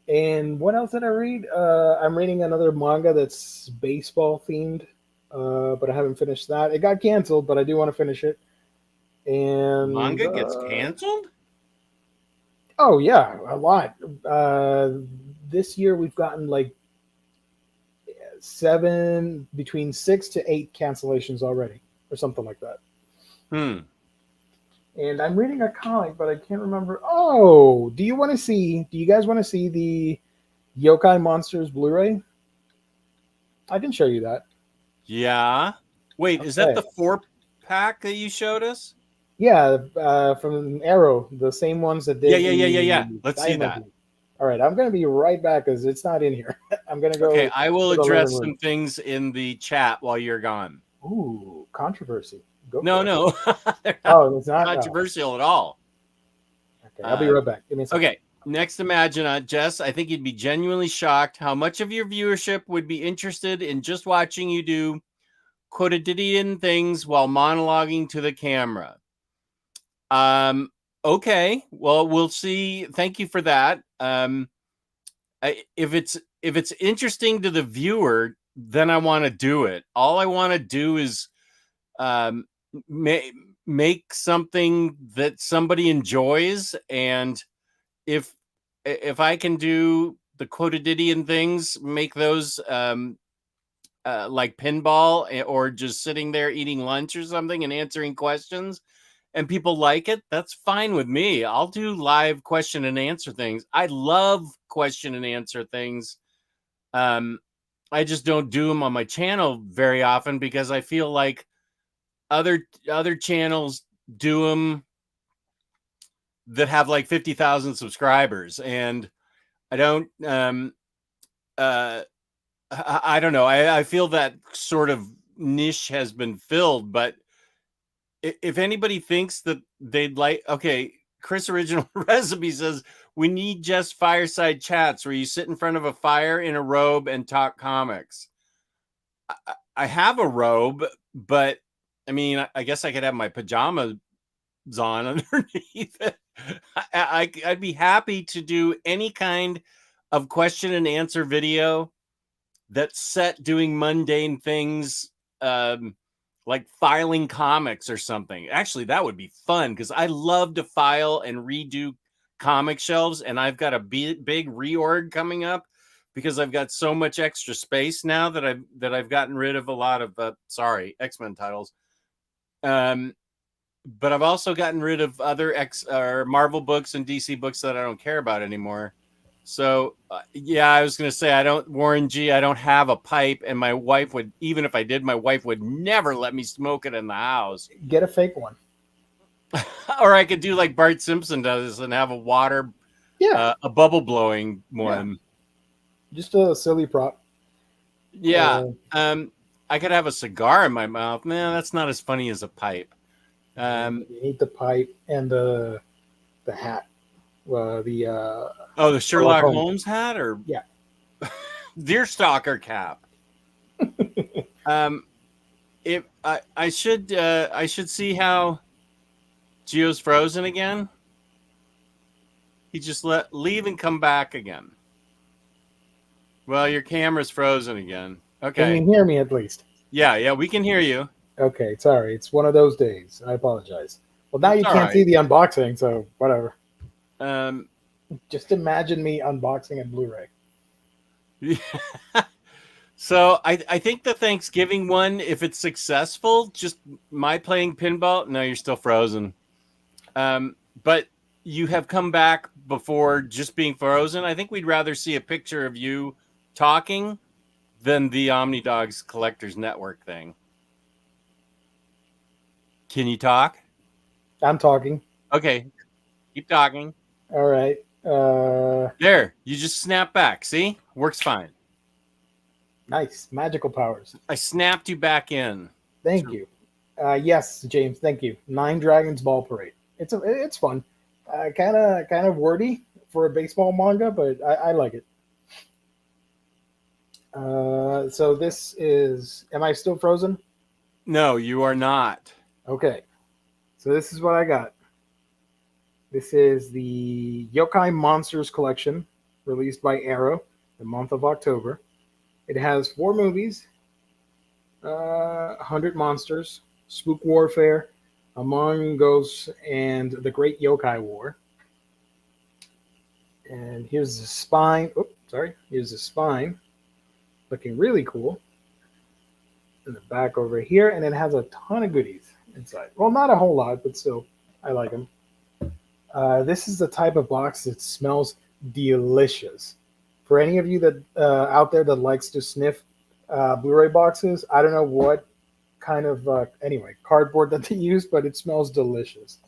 And what else did I read? I'm reading another manga that's baseball themed, but I haven't finished that. It got canceled, but I do want to finish it. And Manga gets canceled? oh yeah, a lot. This year we've gotten like between 6 to 8 cancellations already, or something like that. And I'm reading a comic, but I can't remember. Oh, do you guys want to see the Yokai Monsters Blu-ray? I can show you that. Yeah. Wait, is that the 4-pack that you showed us? Yeah, from Arrow, the same ones that did. Yeah. Let's see that. All right, I'm going to be right back because it's not in here. I'm going to go. Okay, I will to the address living room. some things in the chat while you're gone. Ooh, controversy. Go No. They're not oh, it's not controversial at all. Okay, I'll be right back. Give me a second. Okay, next Imagine, Jess, I think you'd be genuinely shocked how much of your viewership would be interested in just watching you do quotidian things while monologuing to the camera. Okay, well, we'll see. Thank you for that. If it's interesting to the viewer, then I want to do it. All I want to do is make something that somebody enjoys, and if I can do the quotidian things, make those like pinball or just sitting there eating lunch or something and answering questions, and people like it, that's fine with me. I'll do live question and answer things. I love question and answer things. I just don't do them on my channel very often because I feel like other channels do them that have like 50,000 subscribers, and I don't I don't know. I feel that sort of niche has been filled, but if anybody thinks that they'd like, okay, Chris Original Recipe says we need just fireside chats where you sit in front of a fire in a robe and talk comics. I have a robe, but I mean, I guess I could have my pajamas on underneath it. I'd be happy to do any kind of question and answer video that's set doing mundane things, like filing comics or something. Actually, that would be fun because I love to file and redo comic shelves, and I've got a big reorg coming up because I've got so much extra space now that I've gotten rid of a lot of X-Men titles. But I've also gotten rid of other Marvel books and DC books that I don't care about anymore. So yeah, I was going to say, Warren G, I don't have a pipe, and my wife would, even if I did, my wife would never let me smoke it in the house. Get a fake one. Or I could do like Bart Simpson does and have a bubble blowing one. Yeah. Just a silly prop. Yeah. I could have a cigar in my mouth. Man, that's not as funny as a pipe. You need the pipe and the hat. The Sherlock Holmes hat, or yeah, Deerstalker cap. If I should see how Geo's frozen again. He just leave and come back again. Well, your camera's frozen again. Okay. Can you hear me at least? Yeah, we can hear you. Okay, sorry. It's one of those days. I apologize. Well, now you It's all can't see right. the unboxing, so whatever. Um, Just imagine me unboxing a Blu-ray. so I think the Thanksgiving one, if it's successful, just my playing pinball. No, you're still frozen. But you have come back before just being frozen. I think we'd rather see a picture of you talking than the Omnidogs Collectors Network thing. Can you talk? I'm talking. Okay, keep talking. All right. There, you just snap back. See? Works fine. Nice. Magical powers. I snapped you back in. Thank you. Yes, James. Thank you. Nine Dragons Ball Parade. It's fun. Kind of wordy for a baseball manga, but I like it. So this is. Am I still frozen? No, you are not. Okay. So this is what I got. This is the Yokai Monsters collection, released by Arrow, the month of October. It has 4 movies, 100 Monsters, Spook Warfare, Among Ghosts, and The Great Yokai War. And here's the spine. Oops, sorry. Here's the spine. Looking really cool. In the back over here, and it has a ton of goodies inside. Well, not a whole lot, but still, I like them. This is the type of box that smells delicious. For any of you that out there that likes to sniff Blu-ray boxes, I don't know what kind of cardboard that they use, but it smells delicious.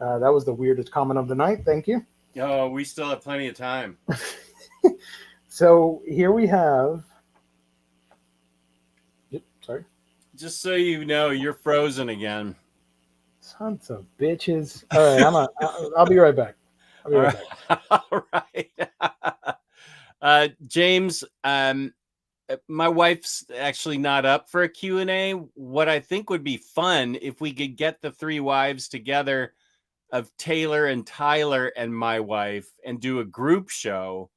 That was the weirdest comment of the night. Thank you. Oh, we still have plenty of time. So here we have. Yep, sorry. Just so you know, you're frozen again. Sons of bitches. All right, I'll be right back. I'll be right back. All right. James, my wife's actually not up for a Q&A. What I think would be fun if we could get the 3 wives together of Taylor and Tyler and my wife and do a group show.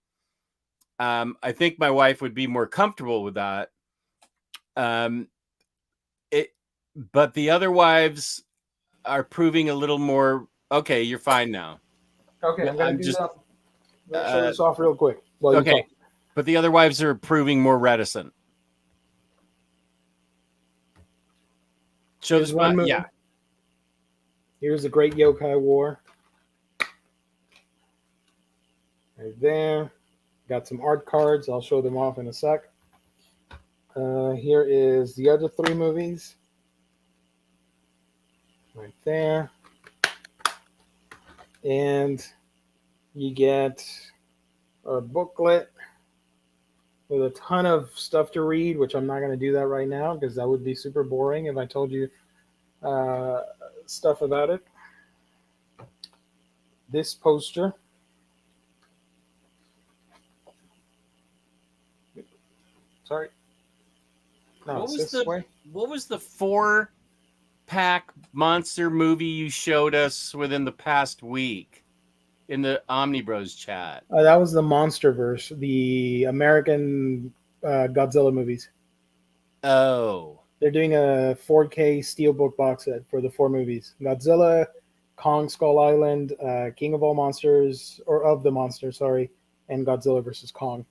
I think my wife would be more comfortable with that. But the other wives are proving a little more. Okay, you're fine now. Okay, I'm gonna just show this off real quick. Okay, but the other wives are proving more reticent. Show this one. Yeah. Here's the Great Yokai War. Right there. Got some art cards. I'll show them off in a sec. Here is the other 3 movies. Right there. And you get a booklet with a ton of stuff to read, which I'm not going to do that right now because that would be super boring if I told you stuff about it. This poster. Sorry. No, what was the 4-pack monster movie you showed us within the past week in the Omnibros chat? That was the Monsterverse, the American Godzilla movies. Oh. They're doing a 4K steelbook box set for the 4 movies. Godzilla, Kong Skull Island, King of All Monsters, or of the Monsters, sorry, and Godzilla versus Kong.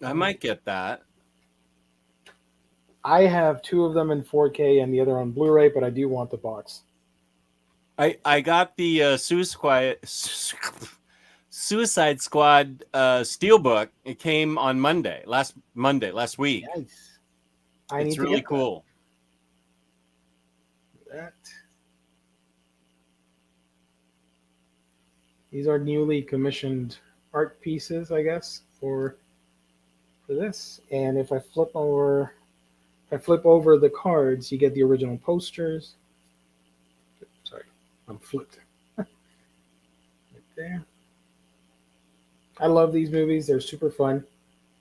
I might get that. I have 2 of them in 4K and the other on Blu-ray, but I do want the box. I got the Suicide Squad steelbook. It came on last week. Nice. It's really cool. These are newly commissioned art pieces, I guess, for this. And if I flip over the cards, you get the original posters. Sorry, I'm flipped. Right there. I love these movies. They're super fun.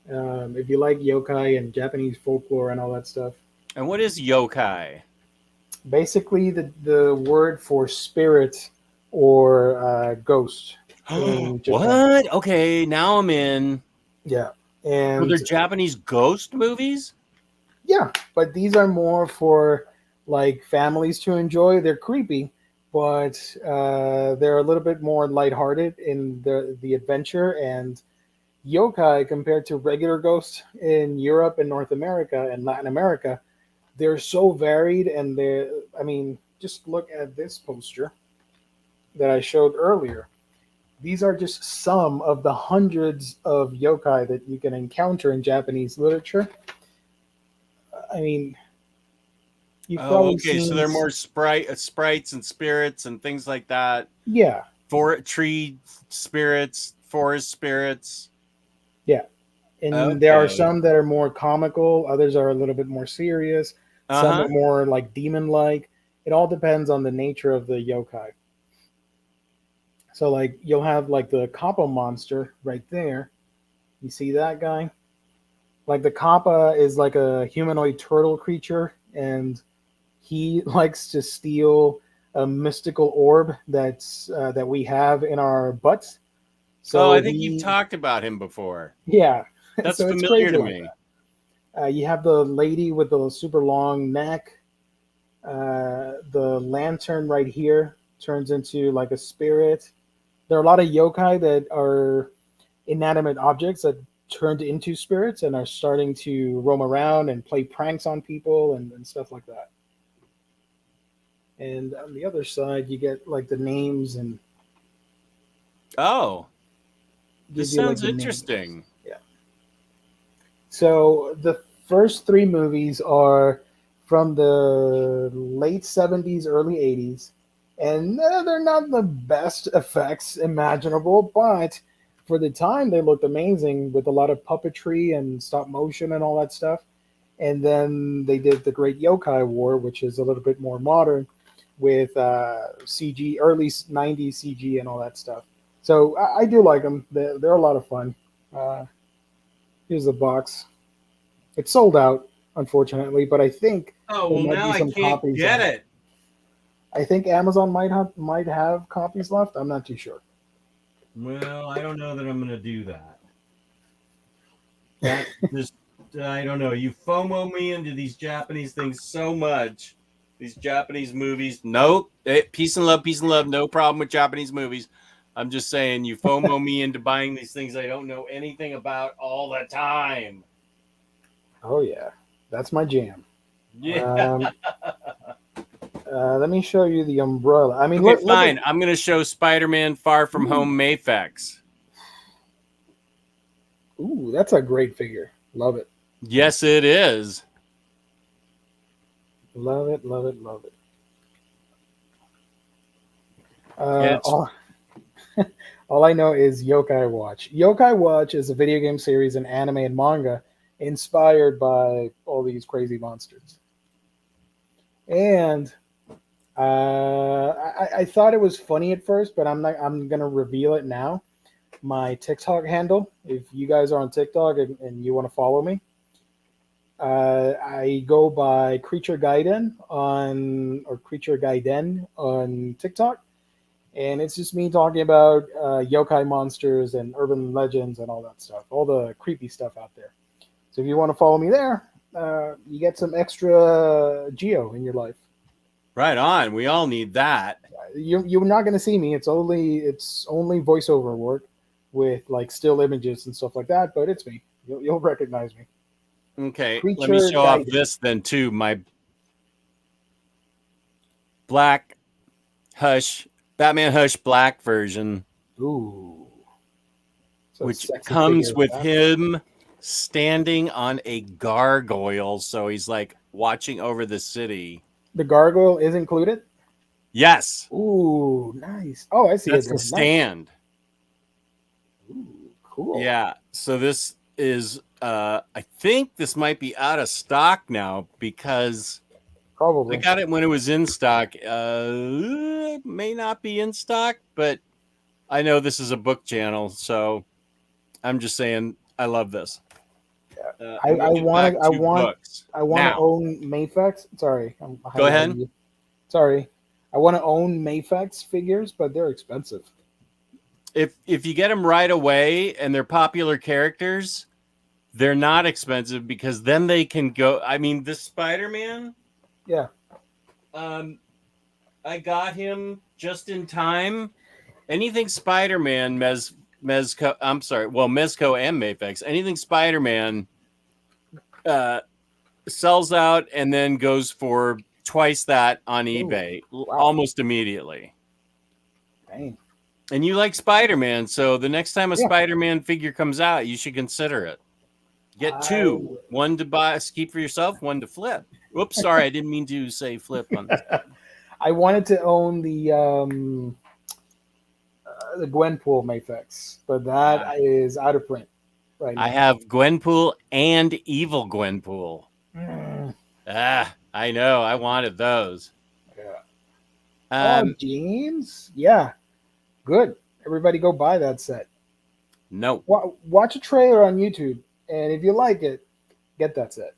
If you like yokai and Japanese folklore and all that stuff. And what is yokai? Basically, the word for spirit or ghost. What? Okay, now I'm in. Yeah. And they're Japanese ghost movies? Yeah, but these are more for like families to enjoy. They're creepy, but they're a little bit more lighthearted in the adventure. And yokai, compared to regular ghosts in Europe and North America and Latin America, they're so varied. And they're, I mean, just look at this poster that I showed earlier. These are just some of the hundreds of yokai that you can encounter in Japanese literature. I mean, you've Oh, probably okay. So seen, they're more sprites and spirits and things like that. yeah, For tree spirits, forest spirits. yeah. And there are Okay. some that are more comical, others are a little bit more serious, some are Uh-huh. more like demon like. It all depends on the nature of the yokai. So, like, you'll have like the Kappa monster right there. You see that guy? Like, the Kappa is like a humanoid turtle creature, and he likes to steal a mystical orb that we have in our butts. Oh, So I think you've he, talked about him before. yeah. That's So it's familiar crazy to like me. that. You have the lady with the super long neck. The lantern right here turns into like a spirit. There are a lot of yokai that are inanimate objects that turned into spirits and are starting to roam around and play pranks on people and stuff like that. And on the other side, you get like the names and Oh, this gives you like sounds the names. interesting. Yeah. So the first three movies are from the late 70s, early 80s. And they're not the best effects imaginable, but for the time they looked amazing with a lot of puppetry and stop motion and all that stuff. And then they did the Great Yokai War, which is a little bit more modern with CG, early 90s CG and all that stuff. So I do like them. They're a lot of fun. Uh, Here's the box. It's sold out, unfortunately, but I think Oh, there well, might now be I some can't copies get on. it. I think Amazon might have copies left. I'm not too sure. Well, I don't know that I'm going to do that. That just, I don't know. You FOMO me into these Japanese things so much. These Japanese movies. Nope. Peace and love, peace and love. No problem with Japanese movies. I'm just saying you FOMO me into buying these things I don't know anything about all the time. Oh yeah, that's my jam. Yeah. Um, Let me show you the umbrella. I mean, Okay, look at. fine. I'm going to show Spider-Man Far From Home Mayfex. Ooh, that's a great figure. Love it. Yes, it is. Love it. Love it. Love it. Yeah, it's All, all I know is Yokai Watch. Yokai Watch is a video game series in anime and manga inspired by all these crazy monsters. And I thought it was funny at first, but I'm not. I'm gonna reveal it now. My TikTok handle. If you guys are on TikTok and you want to follow me, I go by Creature Gaiden on or Creature Gaiden on TikTok, and it's just me talking about yokai monsters and urban legends and all that stuff, all the creepy stuff out there. So if you want to follow me there, you get some extra geo in your life. right on. We all need that. You're not going to see me. It's only voiceover work with like still images and stuff like that. But it's me. You'll recognize me. Okay, let me Creature show off Gaiden. this then too. My Black Hush, Batman Hush Black version, Ooh, so which sexy comes figure of with Batman. him standing on a gargoyle. So he's like watching over the city. The gargoyle is included. Yes, Ooh, nice. Oh, I see it that's the there. Nice. stand. Ooh, cool. Yeah. So this is, I think this might be out of stock now because I Probably. got it when it was in stock. May not be in stock, but I know this is a book channel, so I'm just saying I love this. I, And we'll I get want back to. I to want. books I want to now. own Mayfex. Sorry, I'm Go highlighting ahead. you. Sorry, I want to own Mayfex figures, but they're expensive. If you get them right away and they're popular characters, they're not expensive because then they can go. I mean, this Spider-Man, Yeah. I got him just in time. Anything Spider-Man, Mezco. I'm sorry. Well, Mezco and Mafex. Anything Spider-Man sells out and then goes for twice that on eBay wow. almost immediately. Dang. And you like Spider-Man, so the next time a Spider-Man figure comes out, you should consider it. Get two, one to buy, keep for yourself, one to flip. Oops, sorry, I didn't mean to say flip on this. I wanted to own the Gwenpool Mafex, but that is out of print right now. I have Gwenpool and Evil Gwenpool. I know. I wanted those. Yeah. Jeans? Yeah. Good. Everybody go buy that set. No. Watch a trailer on YouTube, and if you like it, get that set.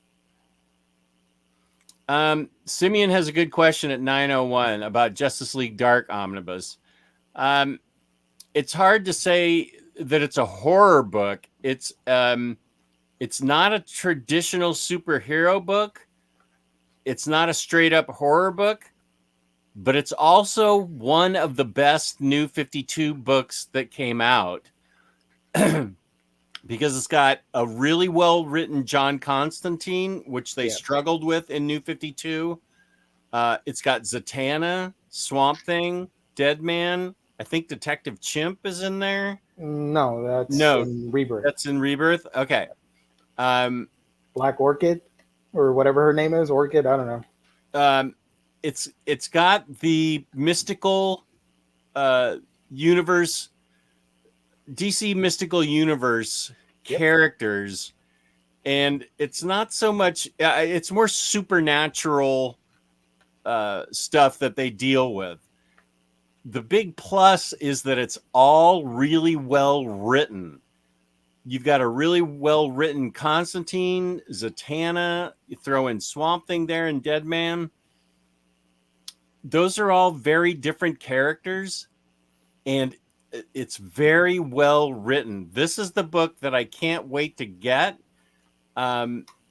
Simeon has a good question at 9:01 about Justice League Dark Omnibus. It's hard to say that it's a horror book. It's not a traditional superhero book. It's not a straight up horror book, but it's also one of the best New 52 books that came out because it's got a really well written John Constantine, which they struggled with in New 52. It's got Zatanna, Swamp Thing, Deadman. I think Detective Chimp is in there. No, that's in Rebirth. That's in Rebirth. Okay. Black Orchid, or whatever her name is, Orchid. I don't know. It's got the mystical universe, DC mystical universe characters, and it's not so much. It's more supernatural stuff that they deal with. The big plus is that it's all really well written. You've got a really well written Constantine, Zatanna. You throw in Swamp Thing there and Deadman. Those are all very different characters, and it's very well written. This is the book that I can't wait to get.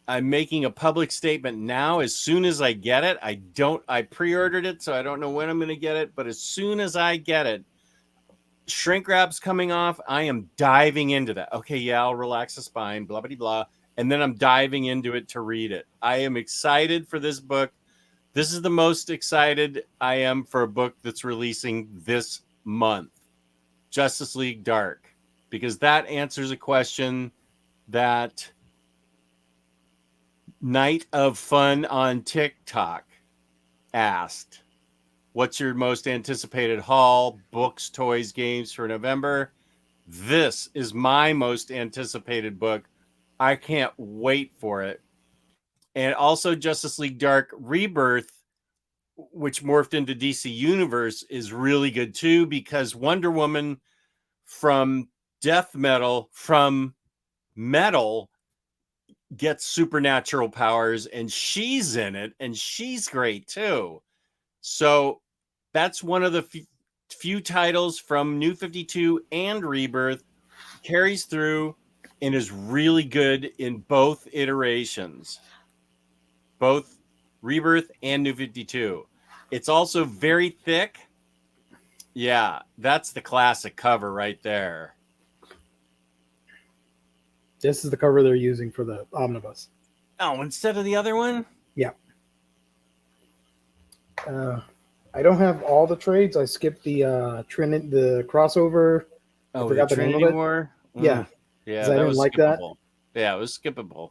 I'm making a public statement now. As soon as I get it, I pre-ordered it, so I don't know when I'm going to get it, but as soon as I get it, shrink wrap's coming off, I am diving into that. Okay, yeah, I'll relax the spine, blah, blah, blah. And then I'm diving into it to read it. I am excited for this book. This is the most excited I am for a book that's releasing this month. Justice League Dark. Because that answers a question that Night of Fun on TikTok asked. What's your most anticipated haul, books, toys, games for November? This is my most anticipated book. I can't wait for it. And also Justice League Dark Rebirth, which morphed into DC Universe, is really good too, because Wonder Woman from death metal, from metal, gets supernatural powers, and she's in it, and she's great too. So that's one of the few titles from New 52 and Rebirth carries through and is really good in both iterations, both Rebirth and New 52. It's also very thick. Yeah, that's the classic cover right there. This is the cover they're using for the Omnibus. Oh, instead of the other one? Yeah. I don't have all the trades. I skipped the the crossover. Oh, I forgot the name of it. War? Yeah. Yeah, I didn't like skippable. Yeah, it was skippable.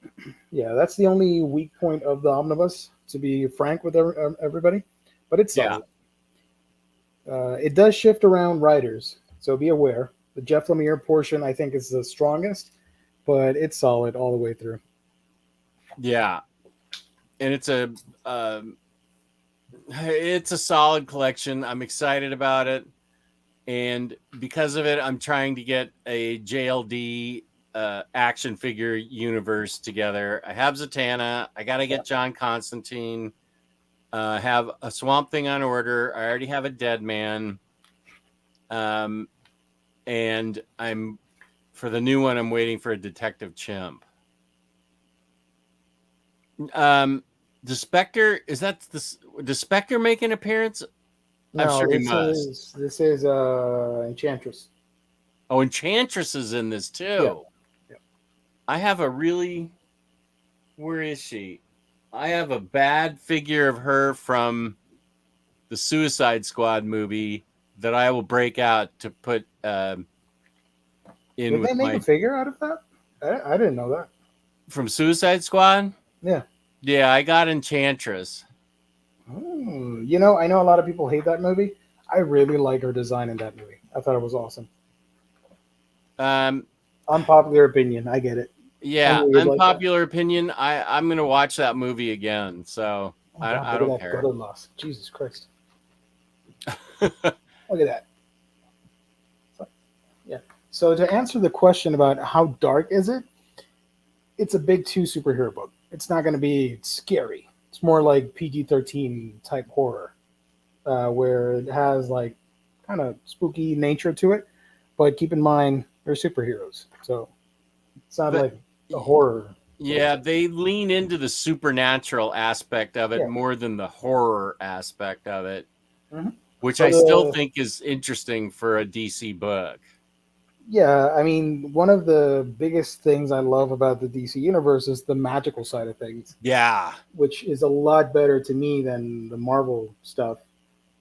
Yeah, that's the only weak point of the Omnibus, to be frank with everybody. But it's solid. It does shift around writers, so be aware. The Jeff Lemire portion, I think, is the strongest, but it's solid all the way through. Yeah, and it's a solid collection. I'm excited about it, and because of it, I'm trying to get a JLD action figure universe together. I have Zatanna. I got to get John Constantine. Have a Swamp Thing on order. I already have a Deadman. And I'm for the new one, I'm waiting for a Detective Chimp. Does Spectre, is that this? Does Spectre make an appearance? I'm No, sure he must. this is Enchantress. Oh, Enchantress is in this Yeah. too. Yeah. I have a really. Where is she? I have a bad figure of her from the Suicide Squad movie that I will break out to put in Did they with make a my figure out of that? I didn't know that. from Suicide Squad. Yeah. Yeah, I got Enchantress. Oh, you know, I know a lot of people hate that movie. I really like her design in that movie. I thought it was awesome. Um, Unpopular opinion. I get it. I yeah, knew you'd like that. unpopular opinion. I'm gonna watch that movie again, so Oh, God, I look at don't that care. gutter loss. Jesus Christ. Look at that. Yeah. So to answer the question about how dark is it, it's a big two superhero book. It's not going to be scary. It's more like PG-13 type horror, where it has like kind of spooky nature to it. But keep in mind, they're superheroes, so it's not But like a horror book. yeah, they lean into the supernatural aspect of it Yeah. more than the horror aspect of it, hmm which I But still think is interesting for a DC book. yeah, I mean, one of the biggest things I love about the DC universe is the magical side of things, Yeah, which is a lot better to me than the Marvel stuff.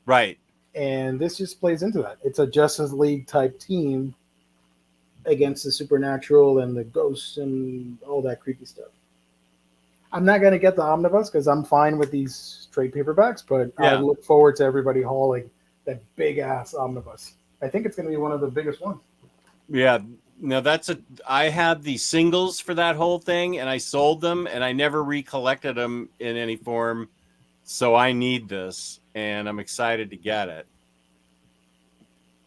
right. And this just plays into that. It's a Justice League type team against the supernatural and the ghosts and all that creepy stuff. I'm not going to get the omnibus because I'm fine with these trade paperbacks, but I Yeah, look forward to everybody hauling that big ass omnibus. I think it's going to be one of the biggest ones. yeah. No, that's a. I had the singles for that whole thing, and I sold them, and I never recollected them in any form. So I need this, and I'm excited to get it.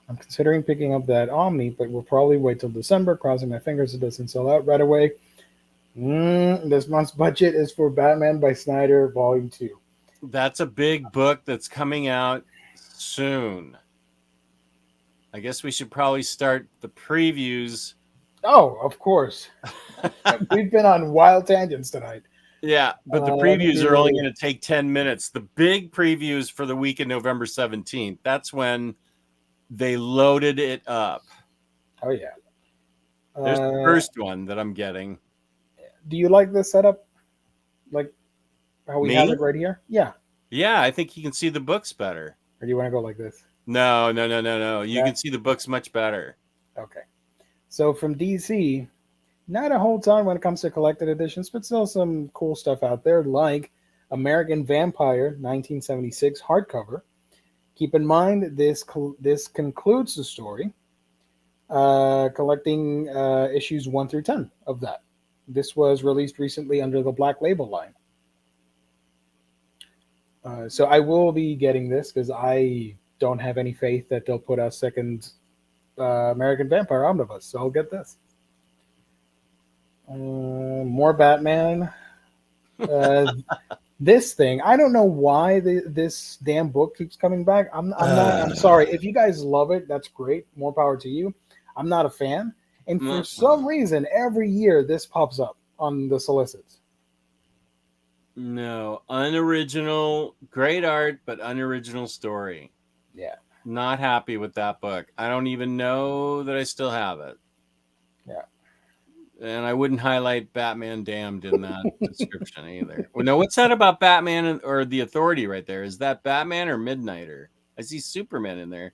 I'm considering picking up that Omni, but we'll probably wait till December, crossing my fingers it doesn't sell out right away. This month's budget is for Batman by Snyder, Volume 2. That's a big book that's coming out soon. I guess we should probably start the previews. Oh, of course. We've been on wild tangents tonight. Yeah, but the Let me previews are only do. going to take 10 minutes. The big previews for the week of November 17th. That's when they loaded it up. Oh, yeah. There's the Uh, first one that I'm getting. do you like this setup? Like how we have Me? it right here? Yeah. Yeah, I think you can see the books better. Or do you want to go like this? No. You Yeah. can see the books much better. Okay. So from DC, not a whole ton when it comes to collected editions, but still some cool stuff out there, like American Vampire 1976 hardcover. Keep in mind this concludes the story, collecting issues 1 through 10 of that. This was released recently under the Black Label line. So I will be getting this because I don't have any faith that they'll put out second American Vampire Omnibus. So I'll get this. More Batman. This thing, I don't know why this damn book keeps coming back. I'm sorry. If you guys love it, that's great. More power to you. I'm not a fan. And for some reason, every year this pops up on the solicits. No, unoriginal, great art, but unoriginal story. Yeah. Not happy with that book. I don't even know that I still have it. Yeah. And I wouldn't highlight Batman Damned in that description either. Well, no, what's that about Batman or the Authority right there? Is that Batman or Midnighter? I see Superman in there.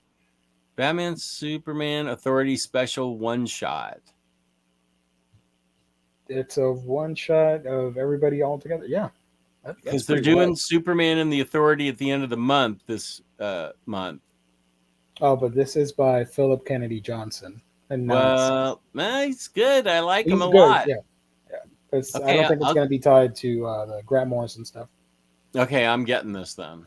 Batman, Superman, Authority special one shot. It's a one shot of everybody all together. Yeah. Because they're doing Superman and the Authority at the end of the month this month. Oh, but this is by Philip Kennedy Johnson. And well, he's good. I like him a good. lot. Yeah. Because I don't think it's going to be tied to the Grant Morrison stuff. Okay, I'm getting this then.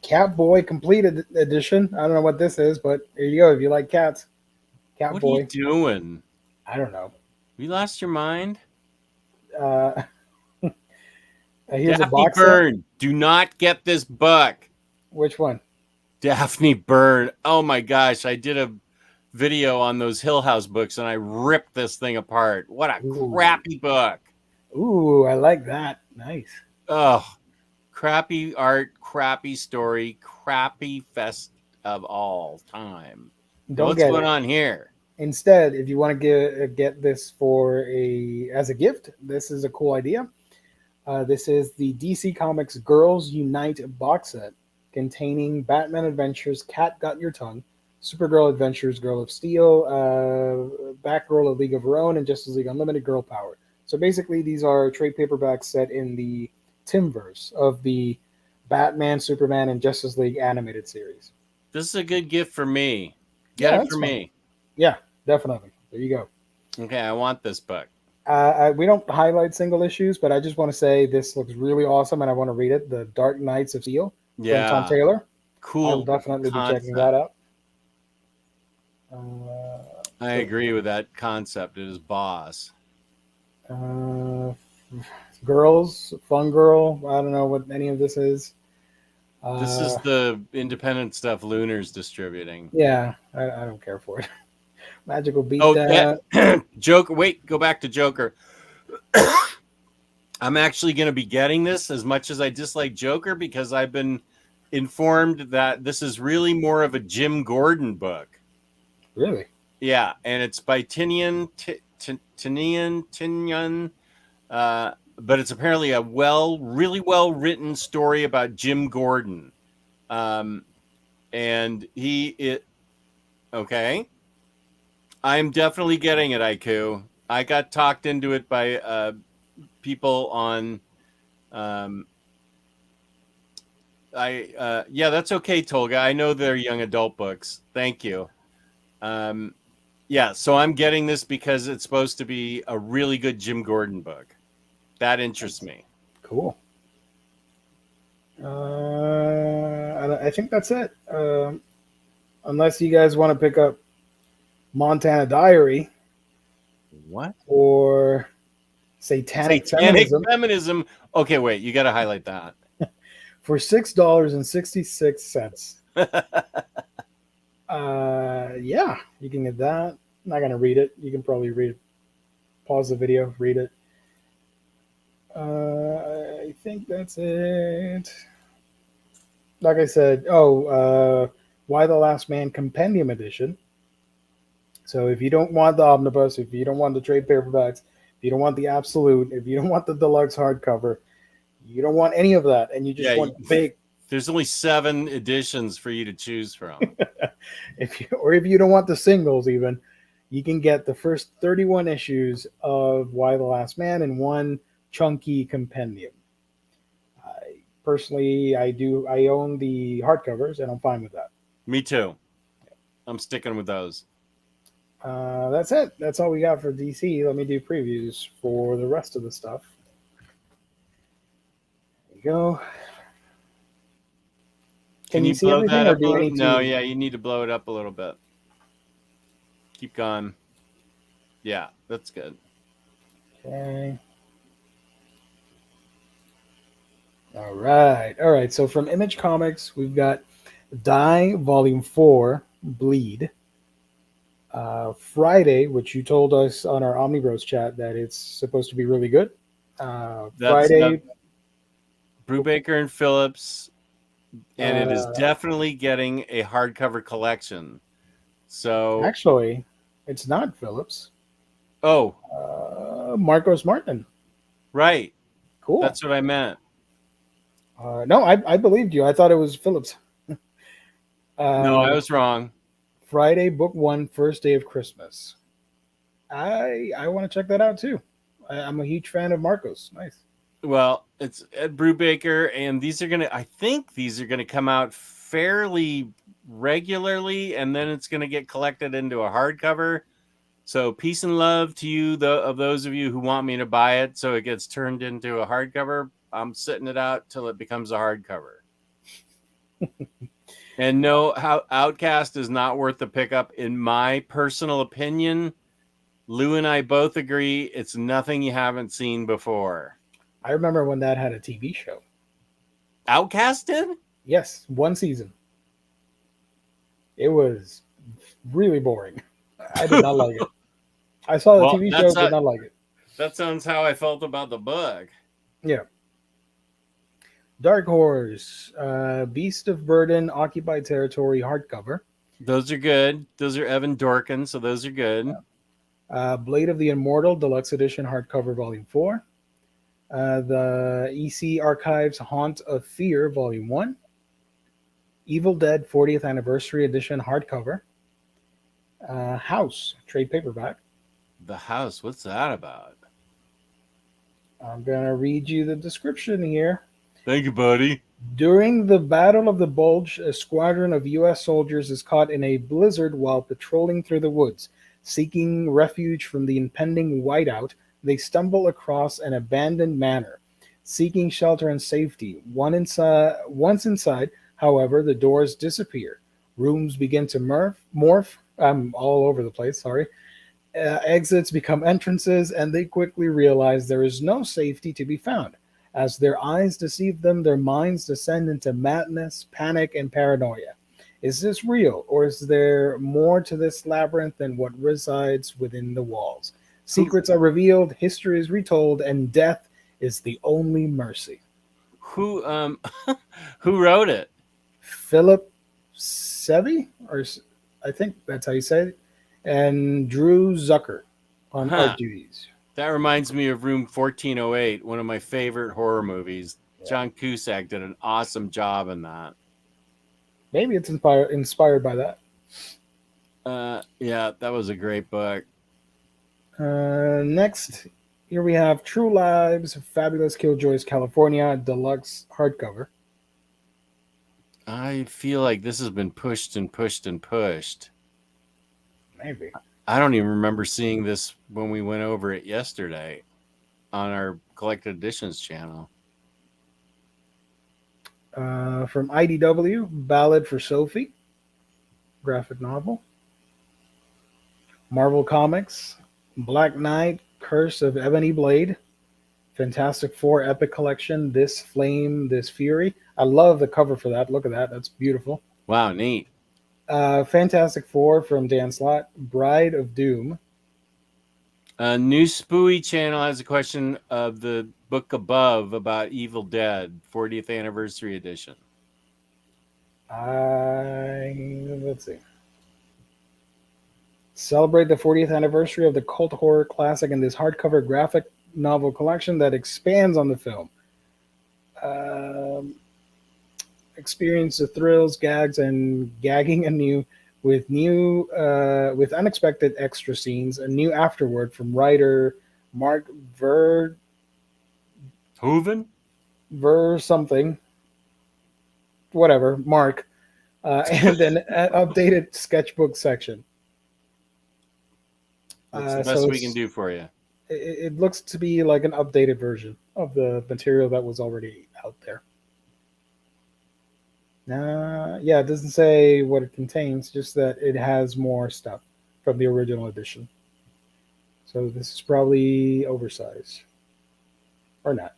Catboy Completed Edition. I don't know what this is, but here you go. If you like cats, Catboy. What are you doing? I don't know. You lost your mind? Here's Daphne a box Byrne. set. Do not get this book. Which one? Daphne Byrne. Oh my gosh, I did video on those Hill House books, and I ripped this thing apart. What a Ooh. crappy book. Ooh, I like that. Nice. Oh, crappy art, crappy story, crappy fest of all time. Now, Don't what's get going it. on here? Instead, if you want to get this as a gift, this is a cool idea. This is the DC Comics Girls Unite box set containing Batman Adventures, Cat Got Your Tongue, Supergirl Adventures, Girl of Steel, Batgirl, A League of Her Own, and Justice League Unlimited, Girl Power. So basically, these are trade paperbacks set in the Timverse of the Batman, Superman, and Justice League animated series. This is a good gift for me. Get it for me. Yeah, definitely. There you go. Okay, I want this book. We don't highlight single issues, but I just want to say this looks really awesome, and I want to read it. The Dark Knights of Steel from Tom Taylor. Cool. I'll definitely be checking that out. I agree with that concept. It is boss. Girls, Fun Girl. I don't know what any of this is. This is the independent stuff Lunar's distributing. Yeah, I don't care for it. Magical Beatdown. Yeah. Joker. Wait, go back to Joker. I'm actually going to be getting this as much as I dislike Joker because I've been informed that this is really more of a Jim Gordon book. Really? Yeah, and it's by Tinian, but it's apparently a really well written story about Jim Gordon, and okay. I'm definitely getting it, IQ. I got talked into it by people on. Yeah, that's okay, Tolga. I know they're young adult books. Thank you. Yeah, so I'm getting this because it's supposed to be a really good Jim Gordon book. That interests me. Cool. I think that's it. Unless you guys want to pick up Montana Diary. What? Or Satanic Feminism. Okay, wait. You got to highlight that. For $6.66. Yeah, you can get that. I'm not going to read it. You can probably read it. Pause the video, read it. I think that's it. Like I said, Why the Last Man Compendium Edition. So if you don't want the omnibus, if you don't want the trade paperbacks, if you don't want the absolute, if you don't want the deluxe hardcover, you don't want any of that, and you just want big. There's only 7 editions for you to choose from. If you don't want the singles, even you can get the first 31 issues of Why the Last Man in one chunky compendium. Personally, I own the hardcovers, and I'm fine with that. Me too. I'm sticking with those. That's it. That's all we got for DC. Let me do previews for the rest of the stuff. There you go. Can you see everything, or do you need to? No, yeah, you need to blow it up a little bit. Keep going. Yeah, that's good. Okay. All right. So from Image Comics, we've got Die Volume 4, Bleed. Friday, which you told us on our Omnibros chat that it's supposed to be really good. Friday. Brubaker and Phillips, and it is definitely getting a hardcover collection. So actually, it's not Phillips. Oh. Marcos Martin. Right. Cool. That's what I meant. No, I believed you. I thought it was Phillips. No, I was wrong. Friday, Book 1, First Day of Christmas. I want to check that out too. I'm a huge fan of Marcos. Nice. Well, it's Ed Brubaker, and I think these are gonna come out fairly regularly, and then it's gonna get collected into a hardcover. So peace and love to you, of those of you who want me to buy it, so it gets turned into a hardcover. I'm sitting it out till it becomes a hardcover. And no, Outcast is not worth the pickup, in my personal opinion. Lou and I both agree it's nothing you haven't seen before. I remember when that had a TV show. Outcast did? Yes, one season. It was really boring. I did not like it. I saw the Well, TV show, did not like it. that sounds how I felt about the book. Yeah. Dark Horse, Beast of Burden, Occupied Territory, hardcover. Those are good. Those are Evan Dorkin, so those are good. Blade of the Immortal, Deluxe Edition, hardcover, Volume 4. The EC Archives, Haunt of Fear, Volume 1. Evil Dead 40th Anniversary Edition, hardcover. House, trade paperback. The House, what's that about? I'm going to read you the description here. Thank you, buddy. During the Battle of the Bulge, a squadron of U.S. soldiers is caught in a blizzard while patrolling through the woods. Seeking refuge from the impending whiteout, they stumble across an abandoned manor. Seeking shelter and safety. Once inside, however, the doors disappear. Rooms begin to morph. I'm all over the place, sorry. Exits become entrances, and they quickly realize there is no safety to be found. As their eyes deceive them, their minds descend into madness, panic, and paranoia. Is this real, or is there more to this labyrinth than what resides within the walls? Secrets are revealed, history is retold, and death is the only mercy. Who who wrote it? Philip Sevi, or I think that's how you say it, and Drew Zucker on art duties. That reminds me of Room 1408, one of my favorite horror movies. Yeah. John Cusack did an awesome job in that. Maybe it's inspired by that. Yeah, that was a great book. Next, here we have True Lives, Fabulous Killjoys, California, deluxe hardcover. I feel like this has been pushed and pushed and pushed. Maybe. I don't even remember seeing this when we went over it yesterday on our Collected Editions channel. From IDW, Ballad for Sophie, graphic novel. Marvel Comics, Black Knight, Curse of Ebony Blade, Fantastic Four Epic Collection, This Flame, This Fury. I love the cover for that. Look at that. That's beautiful. Wow, neat. Fantastic Four from Dan Slott, Bride of Doom. New Spooey channel has a question of the book above about Evil Dead 40th Anniversary Edition. Let's see. Celebrate the 40th anniversary of the cult horror classic in this hardcover graphic novel collection that expands on the film. Experience the thrills, gags, and gagging anew with unexpected extra scenes. A new afterword from writer Mark Verhoeven? Something. Whatever, Mark. And an updated sketchbook section. That's the best we can do for you. It looks to be like an updated version of the material that was already out there. Yeah, it doesn't say what it contains, just that it has more stuff from the original edition. So this is probably oversized. Or not.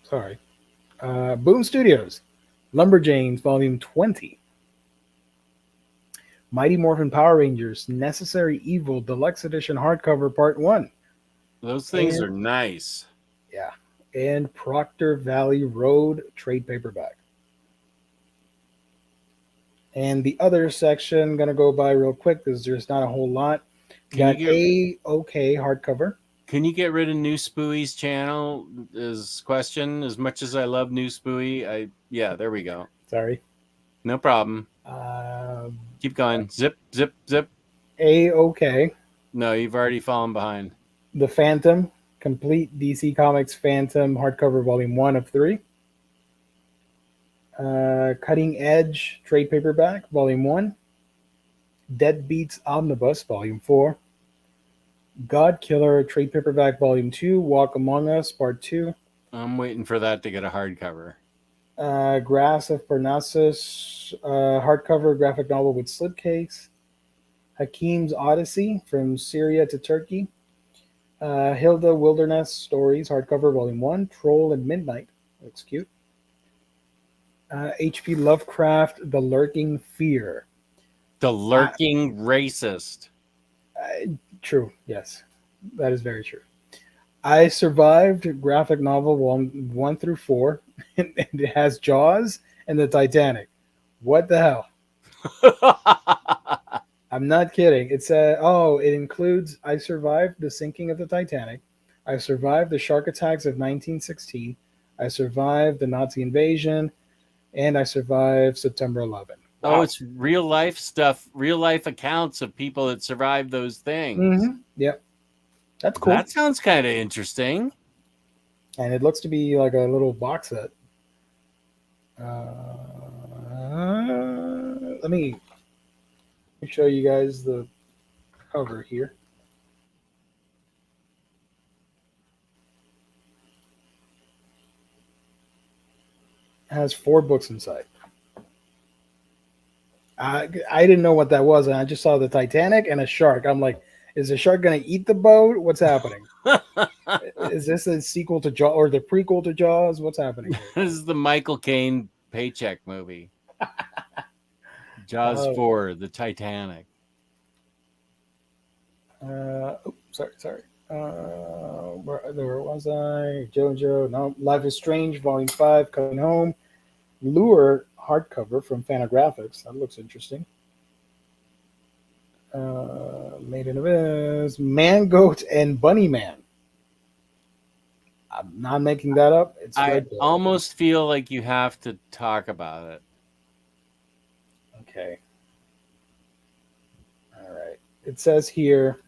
Sorry. Boom Studios, Lumberjanes, Volume 20. Mighty Morphin Power Rangers, Necessary Evil, Deluxe Edition, hardcover, Part 1. Those things are nice. Yeah. And Proctor Valley Road, trade paperback. And the other section, going to go by real quick because there's not a whole lot. Got A-OK hardcover. Can you get rid of New Spooey's channel? Is question. As much as I love New Spooey, yeah, there we go. Sorry. No problem. Keep going. Zip, zip, zip. A-OK. No, you've already fallen behind. The Phantom, Complete DC Comics Phantom, hardcover, Volume 1 of 3. Cutting Edge, trade paperback, Volume 1. Deadbeats Omnibus, Volume 4. God Killer, trade paperback, Volume 2. Walk Among Us, Part 2. I'm waiting for that to get a hardcover. Grass of Parnassus, hardcover graphic novel with slipcase. Hakim's Odyssey, From Syria to Turkey. Hilda Wilderness Stories, hardcover, Volume 1. Troll and Midnight, looks cute. H.P. Lovecraft, The Lurking Fear, The lurking racist. True. Yes, that is very true. I survived graphic novel one through four, and it has Jaws and the Titanic. What the hell? I'm not kidding. It said, oh, it includes I survived the sinking of the Titanic. I survived the shark attacks of 1916. I survived the Nazi invasion, and I survived September 11. Wow. Oh, it's real life stuff, real life accounts of people that survived those things. Mm-hmm. Yep. That's cool. That sounds kind of interesting. And it looks to be like a little box set. Let me show you guys the cover here. It has 4 books inside. I didn't know what that was, and I just saw the Titanic and a shark. I'm like, is the shark going to eat the boat? What's happening? Is this a sequel to Jaws or the prequel to Jaws? What's happening here? This is the Michael Caine paycheck movie. Jaws 4, the Titanic. Sorry. Where was I? JoJo. No, Life is Strange, Volume 5, Coming Home. Lure hardcover from Fantagraphics. That looks interesting. Made in Abyss. Man, Goat, and Bunny Man. I'm not making that up. It's I almost feel like you have to talk about it. Okay. All right. It says here.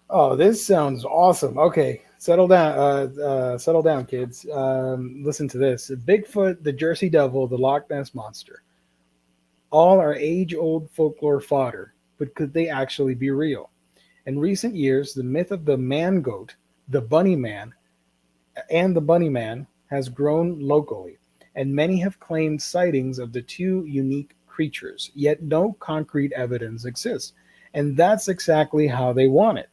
Oh, this sounds awesome. Okay, settle down, kids. Listen to this: Bigfoot, the Jersey Devil, the Loch Ness Monster. All are age-old folklore fodder, but could they actually be real? In recent years, the myth of the man-goat, the bunny man, and the bunny man has grown locally, and many have claimed sightings of the two unique creatures, yet no concrete evidence exists. And that's exactly how they want it.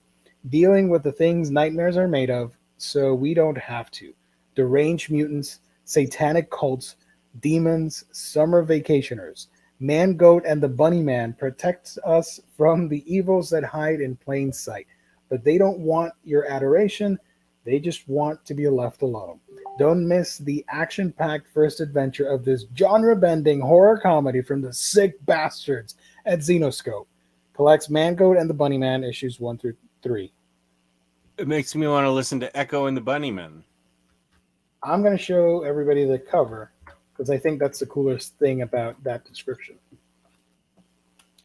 Dealing with the things nightmares are made of, so we don't have to. Deranged mutants, satanic cults, demons, summer vacationers. Man, Goat, and the Bunny Man protects us from the evils that hide in plain sight. But they don't want your adoration. They just want to be left alone. Don't miss the action-packed first adventure of this genre-bending horror comedy from the sick bastards at Xenoscope. Collects Man, Goat, and the Bunny Man, issues 1 through 3. It makes me want to listen to Echo and the Bunnymen. I'm going to show everybody the cover because I think that's the coolest thing about that description.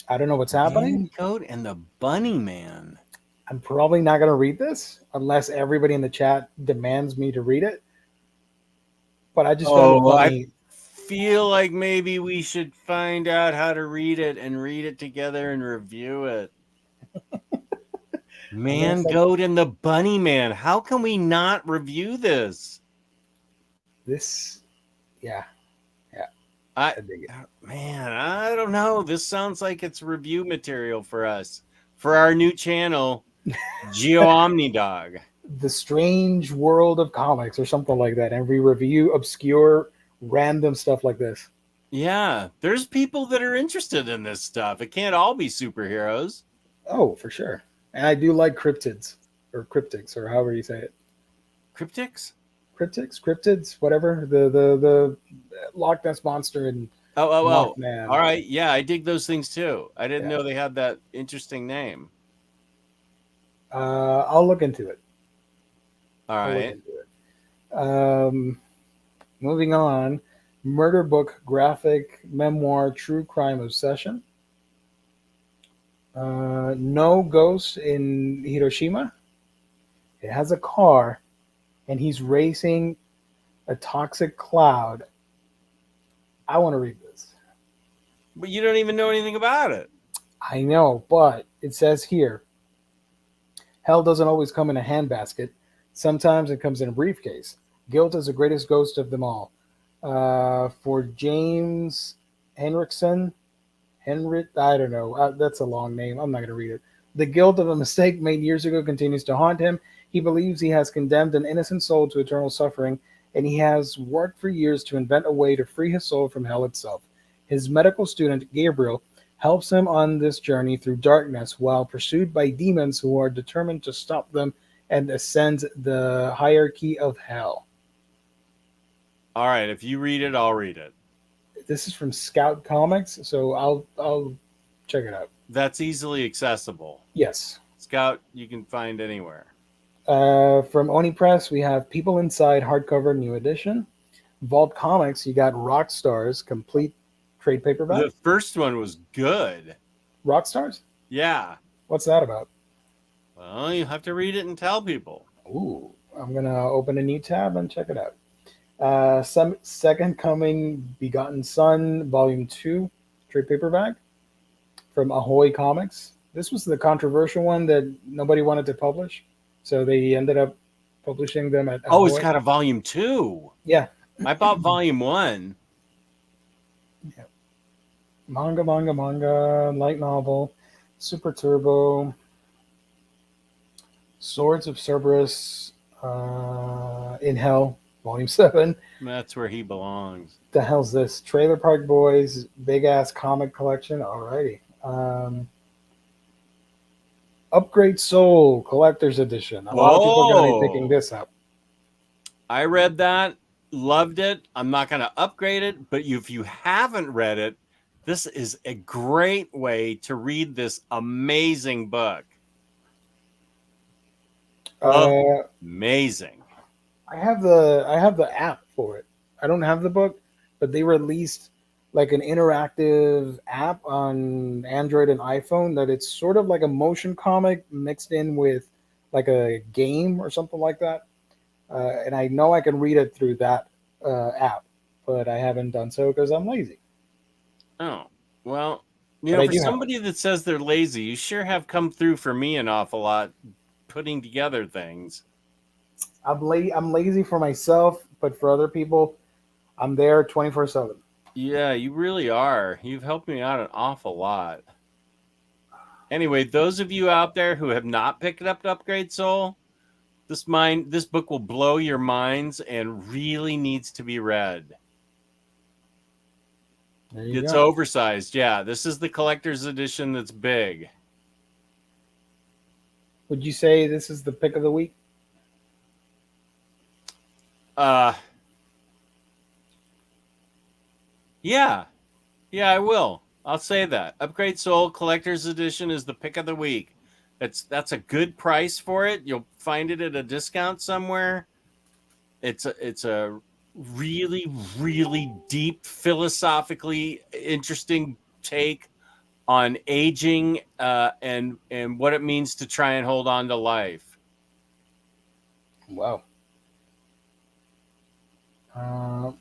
I don't know what's happening. Man, Goat, and the Bunnyman. I'm probably not going to read this unless everybody in the chat demands me to read it. But I just found it funny. I feel like maybe we should find out how to read it and read it together and review it. Man, Goat, and the Bunnyman. How can we not review this? Yeah. I dig it. Man, I don't know. This sounds like it's review material for us. For our new channel, Geo Omnidog. The Strange World of Comics or something like that. And we review obscure, random stuff like this. Yeah, there's people that are interested in this stuff. It can't all be superheroes. Oh, for sure. And I do like cryptids or cryptics or however you say it. Cryptics? Cryptids, whatever. The Loch Ness Monster and Mothman. All right. Yeah, I dig those things too. I didn't know they had that interesting name. I'll look into it. All right. Moving on. Murder book, graphic, memoir, true crime obsession. No Ghost in Hiroshima. It has a car, and he's racing a toxic cloud. I want to read this. But you don't even know anything about it. I know, but it says here, hell doesn't always come in a handbasket. Sometimes it comes in a briefcase. Guilt is the greatest ghost of them all. For James Henriksen, I don't know. That's a long name. I'm not going to read it. The guilt of a mistake made years ago continues to haunt him. He believes he has condemned an innocent soul to eternal suffering, and he has worked for years to invent a way to free his soul from hell itself. His medical student, Gabriel, helps him on this journey through darkness while pursued by demons who are determined to stop them and ascend the hierarchy of hell. All right, if you read it, I'll read it. This is from Scout Comics, so I'll check it out. That's easily accessible. Yes. Scout, you can find anywhere. From Oni Press, we have People Inside hardcover new edition. Vault Comics, you got Rock Stars complete trade paperback. The first one was good. Rock Stars? Yeah. What's that about? Well, you have to read it and tell people. Ooh, I'm gonna open a new tab and check it out. Some Second Coming Begotten Son, Volume 2, trade paperback from Ahoy Comics. This was the controversial one that nobody wanted to publish, so they ended up publishing them at Ahoy. Oh, it's got a volume 2. Yeah. I bought volume 1. Yeah. Manga, light novel, Super Turbo, Swords of Cerberus, In Hell, Volume 7. That's where he belongs. The hell's this? Trailer Park Boys, big ass comic collection. Alrighty. Upgrade Soul Collector's Edition. A lot of people are going to be picking this up. I read that, loved it. I'm not going to upgrade it, but if you haven't read it, this is a great way to read this amazing book. Amazing. I have the app for it. I don't have the book, but they released like an interactive app on Android and iPhone that it's sort of like a motion comic mixed in with like a game or something like that. And I know I can read it through that app, but I haven't done so because I'm lazy. Oh, well, you know, for somebody that says they're lazy, you sure have come through for me an awful lot putting together things. I'm lazy for myself, but for other people, I'm there 24/7. Yeah, you really are. You've helped me out an awful lot. Anyway, those of you out there who have not picked up Upgrade Soul, this book will blow your minds and really needs to be read. It's oversized. Yeah, this is the collector's edition that's big. Would you say this is the pick of the week? Yeah, I will. I'll say that. Upgrade Soul Collector's Edition is the pick of the week. That's a good price for it. You'll find it at a discount somewhere. It's a really, really deep, philosophically interesting take on aging and what it means to try and hold on to life. Wow.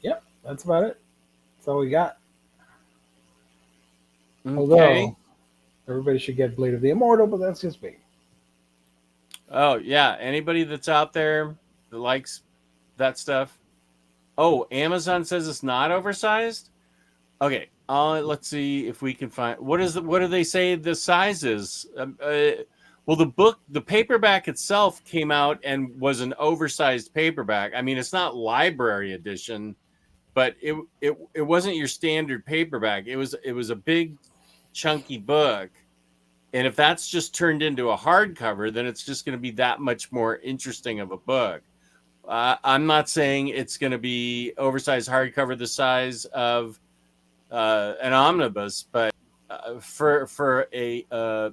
Yep, that's about it. That's all we got. Okay. Although everybody should get Blade of the Immortal, but that's just me. Oh yeah, anybody that's out there that likes that stuff. Oh, Amazon says it's not oversized. Okay, let's see if we can find what do they say the size is? Well, the paperback itself came out and was an oversized paperback. I mean, it's not library edition, but it wasn't your standard paperback. It was a big, chunky book, and if that's just turned into a hardcover, then it's just going to be that much more interesting of a book. I'm not saying it's going to be oversized hardcover the size of an omnibus, but for a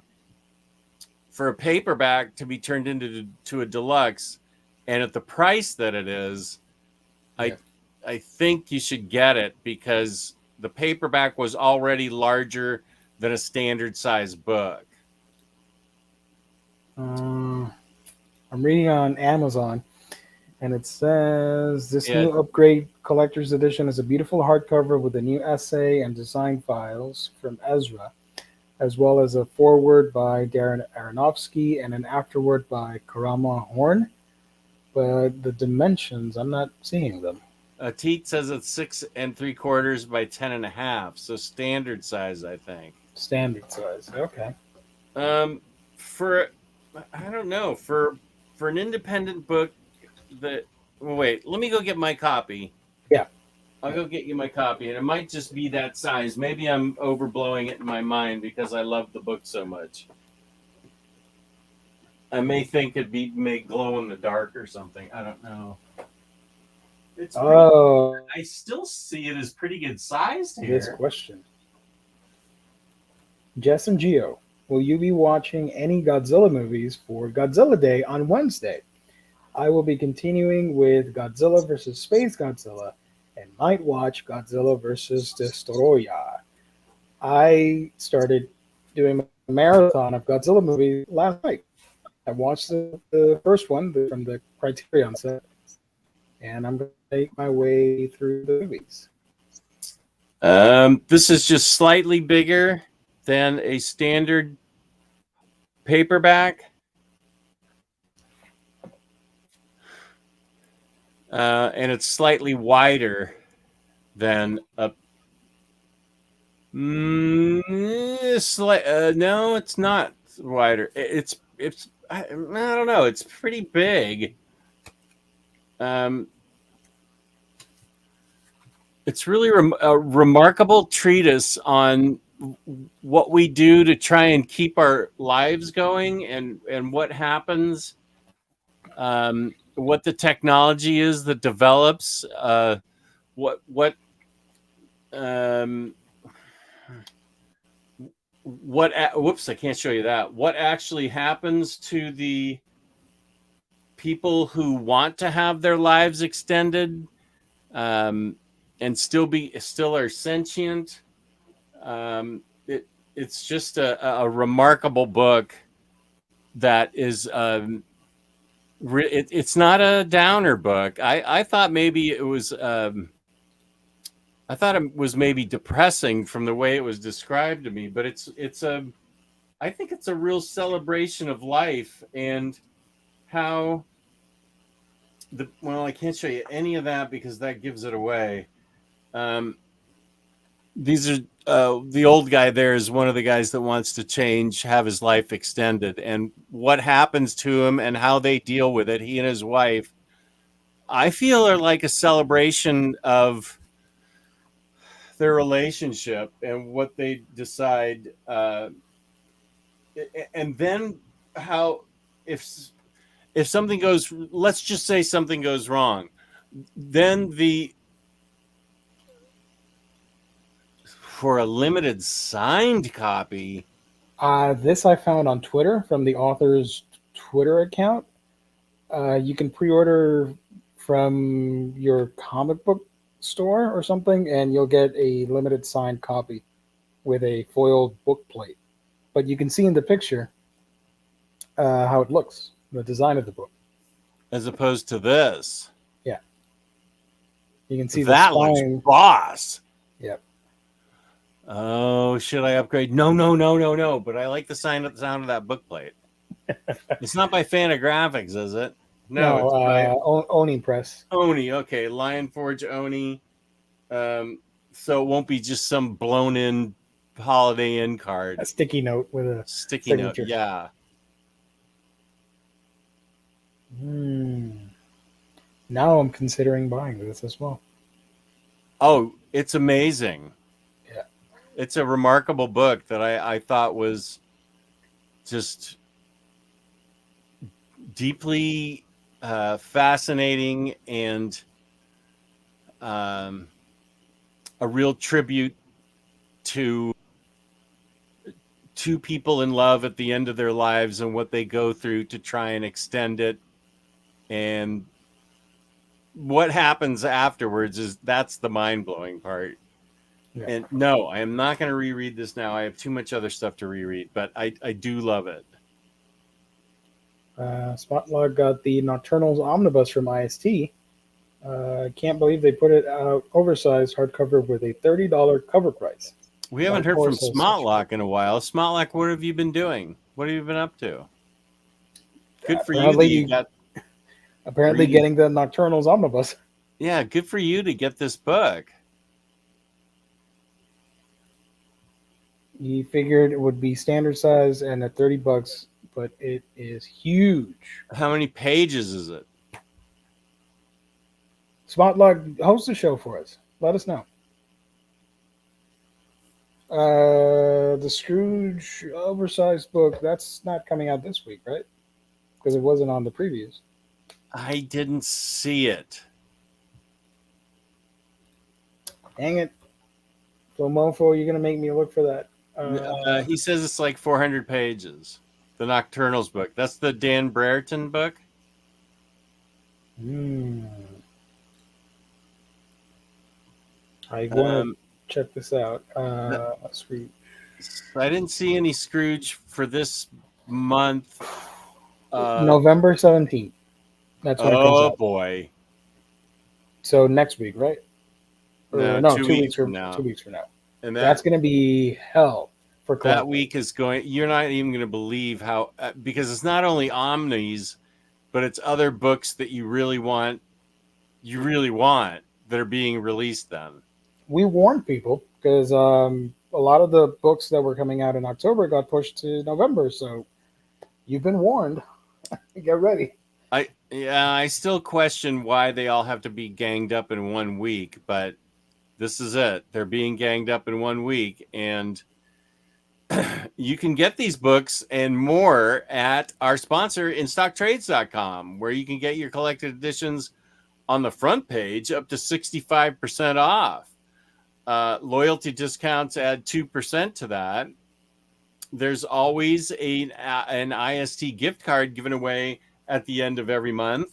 paperback to be turned into a deluxe, and at the price that it is, yeah. I think you should get it because the paperback was already larger than a standard size book. I'm reading on Amazon, and it says this new Upgrade Collector's Edition is a beautiful hardcover with a new essay and design files from Ezra, as well as a foreword by Darren Aronofsky and an afterword by Karama Horn. But the dimensions, I'm not seeing them. Teat says it's 6 3/4 by 10 1/2, so standard size, I think. Standard size, okay. For I don't know, for an independent book that. Well, wait, let me go get my copy. Yeah. I'll go get you my copy, and it might just be that size. Maybe I'm overblowing it in my mind because I love the book so much. I may think may glow in the dark or something. I don't know. It's I still see it as pretty good sized here. This question. Jess and Geo, will you be watching any Godzilla movies for Godzilla Day on Wednesday? I will be continuing with Godzilla vs. Space Godzilla and might watch Godzilla vs. Destoroyah. I started doing a marathon of Godzilla movies last night. I watched the first one from the Criterion set, and I'm going to make my way through the movies. This is just slightly bigger than a standard paperback. And it's slightly wider than a. No, it's not wider. It's. I don't know. It's pretty big. It's really a remarkable treatise on what we do to try and keep our lives going, and what happens. What the technology is that develops, what whoops, I can't show you that. What actually happens to the people who want to have their lives extended, and still are sentient. It's just a remarkable book that is. It's not a downer book. I thought maybe it was. I thought it was maybe depressing from the way it was described to me, but I think it's a real celebration of life and how I can't show you any of that because that gives it away. These are the old guy there is one of the guys that wants to have his life extended, and what happens to him and how they deal with it. He and his wife, I feel, are like a celebration of their relationship and what they decide. And then how, if something goes, let's just say something goes wrong, then for a limited signed copy. This I found on Twitter from the author's Twitter account. You can pre-order from your comic book store or something, and you'll get a limited signed copy with a foiled book plate. But you can see in the picture how it looks, the design of the book. As opposed to this. Yeah. You can see that looks boss. Yep. Oh, should I upgrade? No. But I like the sound of that book plate. It's not by Fantagraphics, is it? No, it's by Oni Press. Oni, okay. Lion Forge Oni. So it won't be just some blown in Holiday Inn card. A sticky note with a sticky signature. Note, yeah. Now I'm considering buying this as well. Oh, it's amazing. Yeah. It's a remarkable book that I thought was just deeply fascinating and a real tribute to two people in love at the end of their lives and what they go through to try and extend it, and what happens afterwards that's the mind-blowing part. Yeah. And no, I am not going to reread this now. I have too much other stuff to reread, but I do love it. Spotlog got the Nocturnals Omnibus from IST. Can't believe they put it out oversized hardcover with a $30 cover price. We haven't heard from Smotlock in a while. Smotlock, what have you been doing? What have you been up to? Good for you. Apparently getting the Nocturnals Omnibus. Yeah, good for you to get this book. He figured it would be standard size and at $30, but it is huge. How many pages is it? Spotlog hosts the show for us. let us know. The Scrooge oversized book, that's not coming out this week, right? Because it wasn't on the previews. I didn't see it. Dang it. So, Mofo, you're going to make me look for that. He says it's like 400 pages. The Nocturnals book. That's the Dan Brereton book. I want to check this out. Scrooge. I didn't see any Scrooge for this month. November 17th. That's when it comes out. Oh, boy. So next week, right? No, 2 weeks from now. 2 weeks from now. And that's going to be hell for collectors. That week is going. You're not even going to believe how, because it's not only Omnis, but it's other books that you really want that are being released then. We warned people because a lot of the books that were coming out in October got pushed to November. So you've been warned. Get ready. I still question why they all have to be ganged up in 1 week, but this is it. They're being ganged up in 1 week, and you can get these books and more at our sponsor, InStockTrades.com, where you can get your collected editions on the front page up to 65% off. Loyalty discounts add 2% to that. There's always an IST gift card given away at the end of every month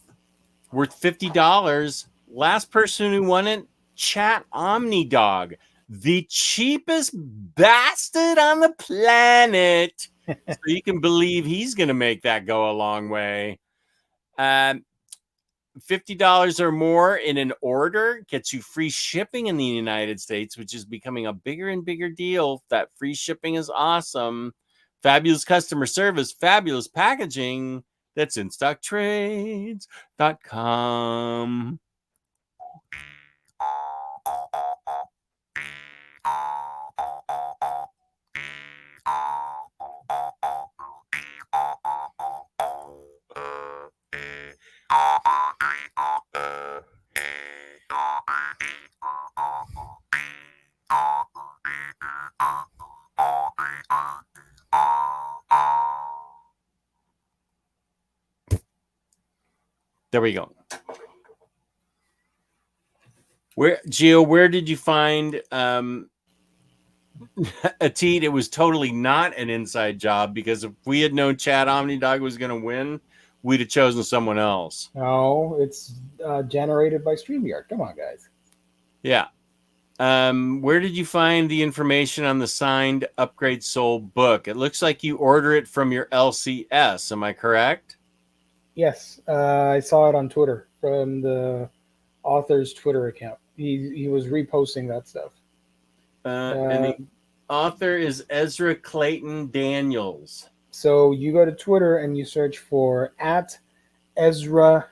worth $50. Last person who won it, Chat OmniDog, the cheapest bastard on the planet. So you can believe he's going to make that go a long way. $50 or more in an order gets you free shipping in the United States, which is becoming a bigger and bigger deal. That free shipping is awesome. Fabulous customer service, fabulous packaging. That's InStockTrades.com. There we go. Where did you find Ateed? It was totally not an inside job, because if we had known Chad OmniDog was going to win, we'd have chosen someone else. No, it's generated by StreamYard. Come on, guys. Yeah. Where did you find the information on the signed Upgrade Soul book? It looks like you order it from your LCS. Am I correct? Yes, I saw it on Twitter from the author's Twitter account. He was reposting that stuff. And the author is Ezra Clayton Daniels. So you go to Twitter and you search for @Ezra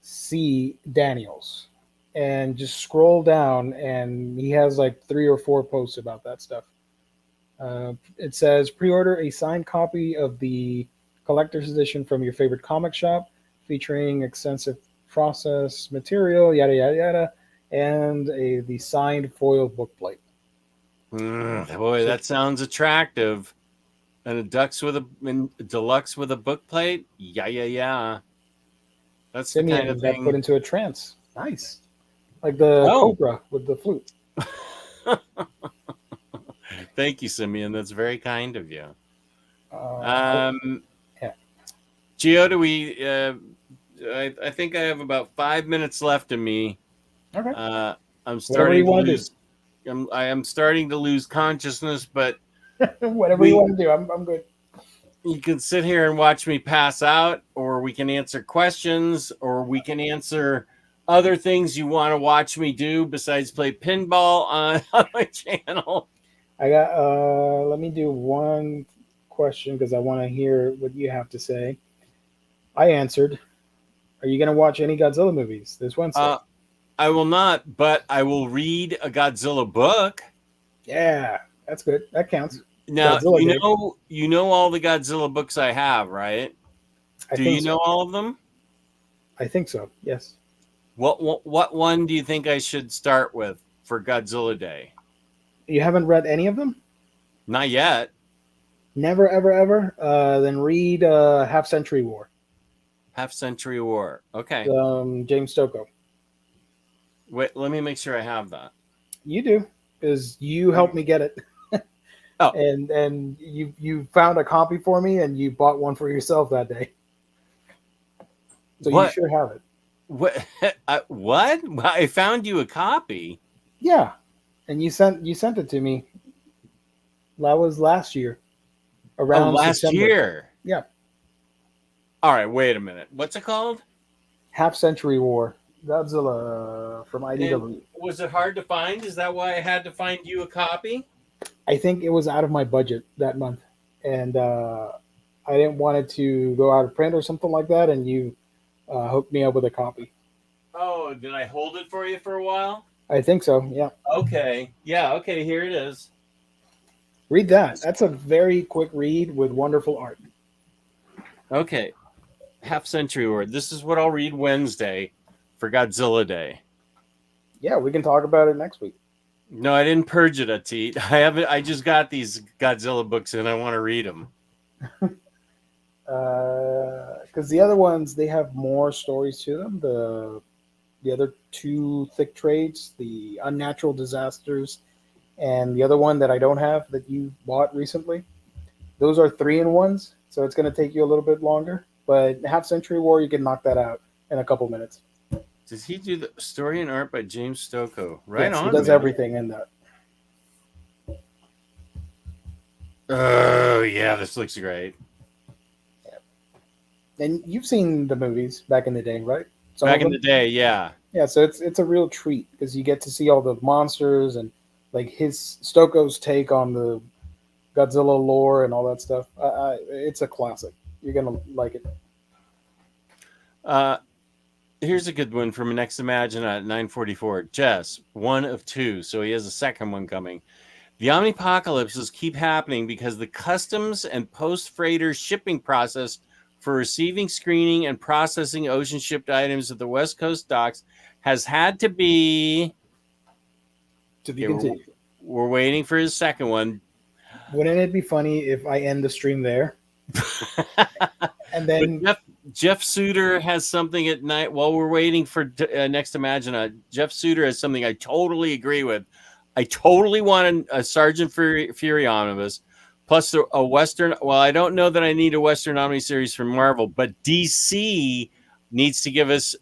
C. Daniels, and just scroll down, and he has like 3 or 4 posts about that stuff. It says, pre-order a signed copy of the collector's edition from your favorite comic shop, featuring extensive process material, yada yada yada, and the signed foil bookplate. Boy, that sounds attractive. And a deluxe with a bookplate. Yeah. That's the kind of thing. Got put into a trance. Nice, like the cobra with the flute. Thank you, Simeon. That's very kind of you. Gio, do we? I think I have about 5 minutes left in me. Okay. I'm starting to lose. I am starting to lose consciousness, but whatever you want to do, I'm good. You can sit here and watch me pass out, or we can answer questions, or we can answer other things you want to watch me do besides play pinball on my channel. I got. Let me do one question because I want to hear what you have to say. I answered. Are you going to watch any Godzilla movies this Wednesday? I will not, but I will read a Godzilla book. Yeah, that's good. That counts. Now, you know all the Godzilla books I have, right? Do you know all of them? I think so, yes. What one do you think I should start with? for Godzilla Day. You haven't read any of them? Not yet. Never, ever, ever. Then read Half Century War. Half Century War. Okay. James Stokoe. Wait, let me make sure I have that. You do, because you helped me get it. Oh. And you found a copy for me, and you bought one for yourself that day. So What? you should have it. What? What? I found you a copy. Yeah, and you sent it to me. That was last year, around last September. year. Yeah. All right. Wait a minute. What's it called? Half Century War. Godzilla from IDW. And was it hard to find? Is that why I had to find you a copy? I think it was out of my budget that month, and I didn't want it to go out of print or something like that. And you hooked me up with a copy. Oh, did I hold it for you for a while? I think so. Yeah. Okay. Yeah. Okay. Here it is. Read that. That's a very quick read with wonderful art. Okay. Half Century War. This is what I'll read Wednesday for Godzilla Day. Yeah, we can talk about it next week. No, I didn't purge it, Atit. I haven't. I just got these Godzilla books and I want to read them. Because the other ones, they have more stories to them. The other two thick trades, the unnatural disasters, and the other one that I don't have that you bought recently. Those are 3-in-1s, so it's going to take you a little bit longer. But Half Century War, you can knock that out in a couple minutes. Does he do the story and art by James Stokoe? Right Yes, on. he does man. everything in that. Oh yeah, this looks great. And you've seen the movies back in the day, right? Some Back of in them? the day, yeah. Yeah, so it's a real treat because you get to see all the monsters and like his Stokoe's take on the Godzilla lore and all that stuff. It's a classic. You're gonna like it. Here's a good one from Next Imagine at 944. Jess, 1 of 2, so he has a second one coming. The Omnipocalypses keep happening because the customs and post-freighter shipping process for receiving, screening, and processing ocean-shipped items at the West Coast docks has had to be... To be continued. We're waiting for his second one. Wouldn't it be funny if I end the stream there? And then Jeff Suter has something at night while we're waiting for Next Imagine. Jeff Suter has something I totally agree with. I totally want a Sergeant Fury omnibus, plus a Western. Well, I don't know that I need a Western Omni series from Marvel, but DC needs to give us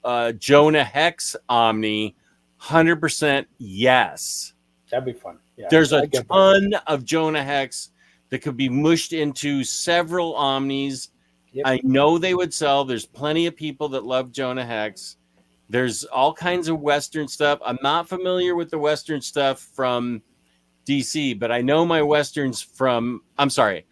a Jonah Hex Omni. 100% yes. that'd be fun. Yeah, There's I a get that. ton of Jonah Hex that could be mushed into several Omnis. Yep. I know they would sell. There's plenty of people that love Jonah Hex. There's all kinds of Western stuff. I'm not familiar with the Western stuff from DC, but I know my Westerns from... I'm sorry.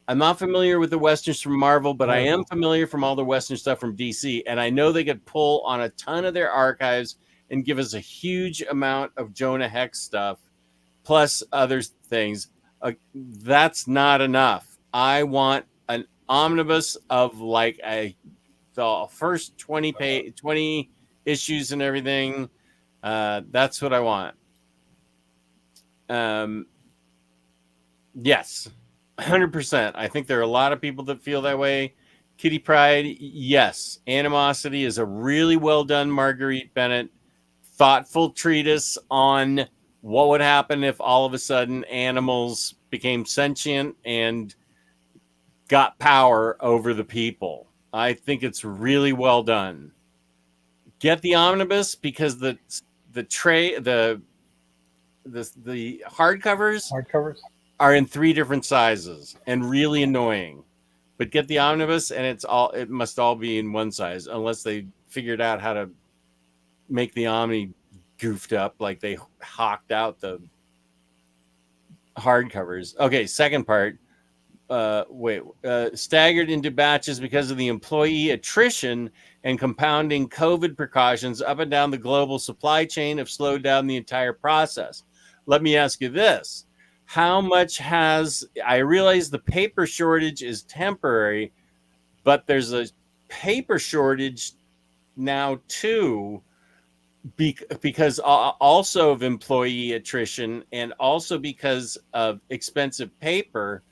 I'm not familiar with the Westerns from Marvel, but I am familiar from all the Western stuff from DC. And I know they could pull on a ton of their archives and give us a huge amount of Jonah Hex stuff, plus other things. That's not enough. I want an omnibus of like the first 20 issues and everything. That's what I want. Yes, 100%. I think there are a lot of people that feel that way. Kitty Pryde, yes. Animosity is a really well done Marguerite Bennett thoughtful treatise on what would happen if all of a sudden animals became sentient and got power over the people. I think it's really well done. Get the omnibus because the hardcovers are in 3 different sizes and really annoying. But get the omnibus and it must all be in one size unless they figured out how to make the Omni goofed up like they hawked out the hardcovers. Okay, second part. Staggered into batches because of the employee attrition and compounding COVID precautions up and down the global supply chain have slowed down the entire process. Let me ask you this. How much I realize the paper shortage is temporary, but there's a paper shortage now too. because also of employee attrition and also because of expensive paper.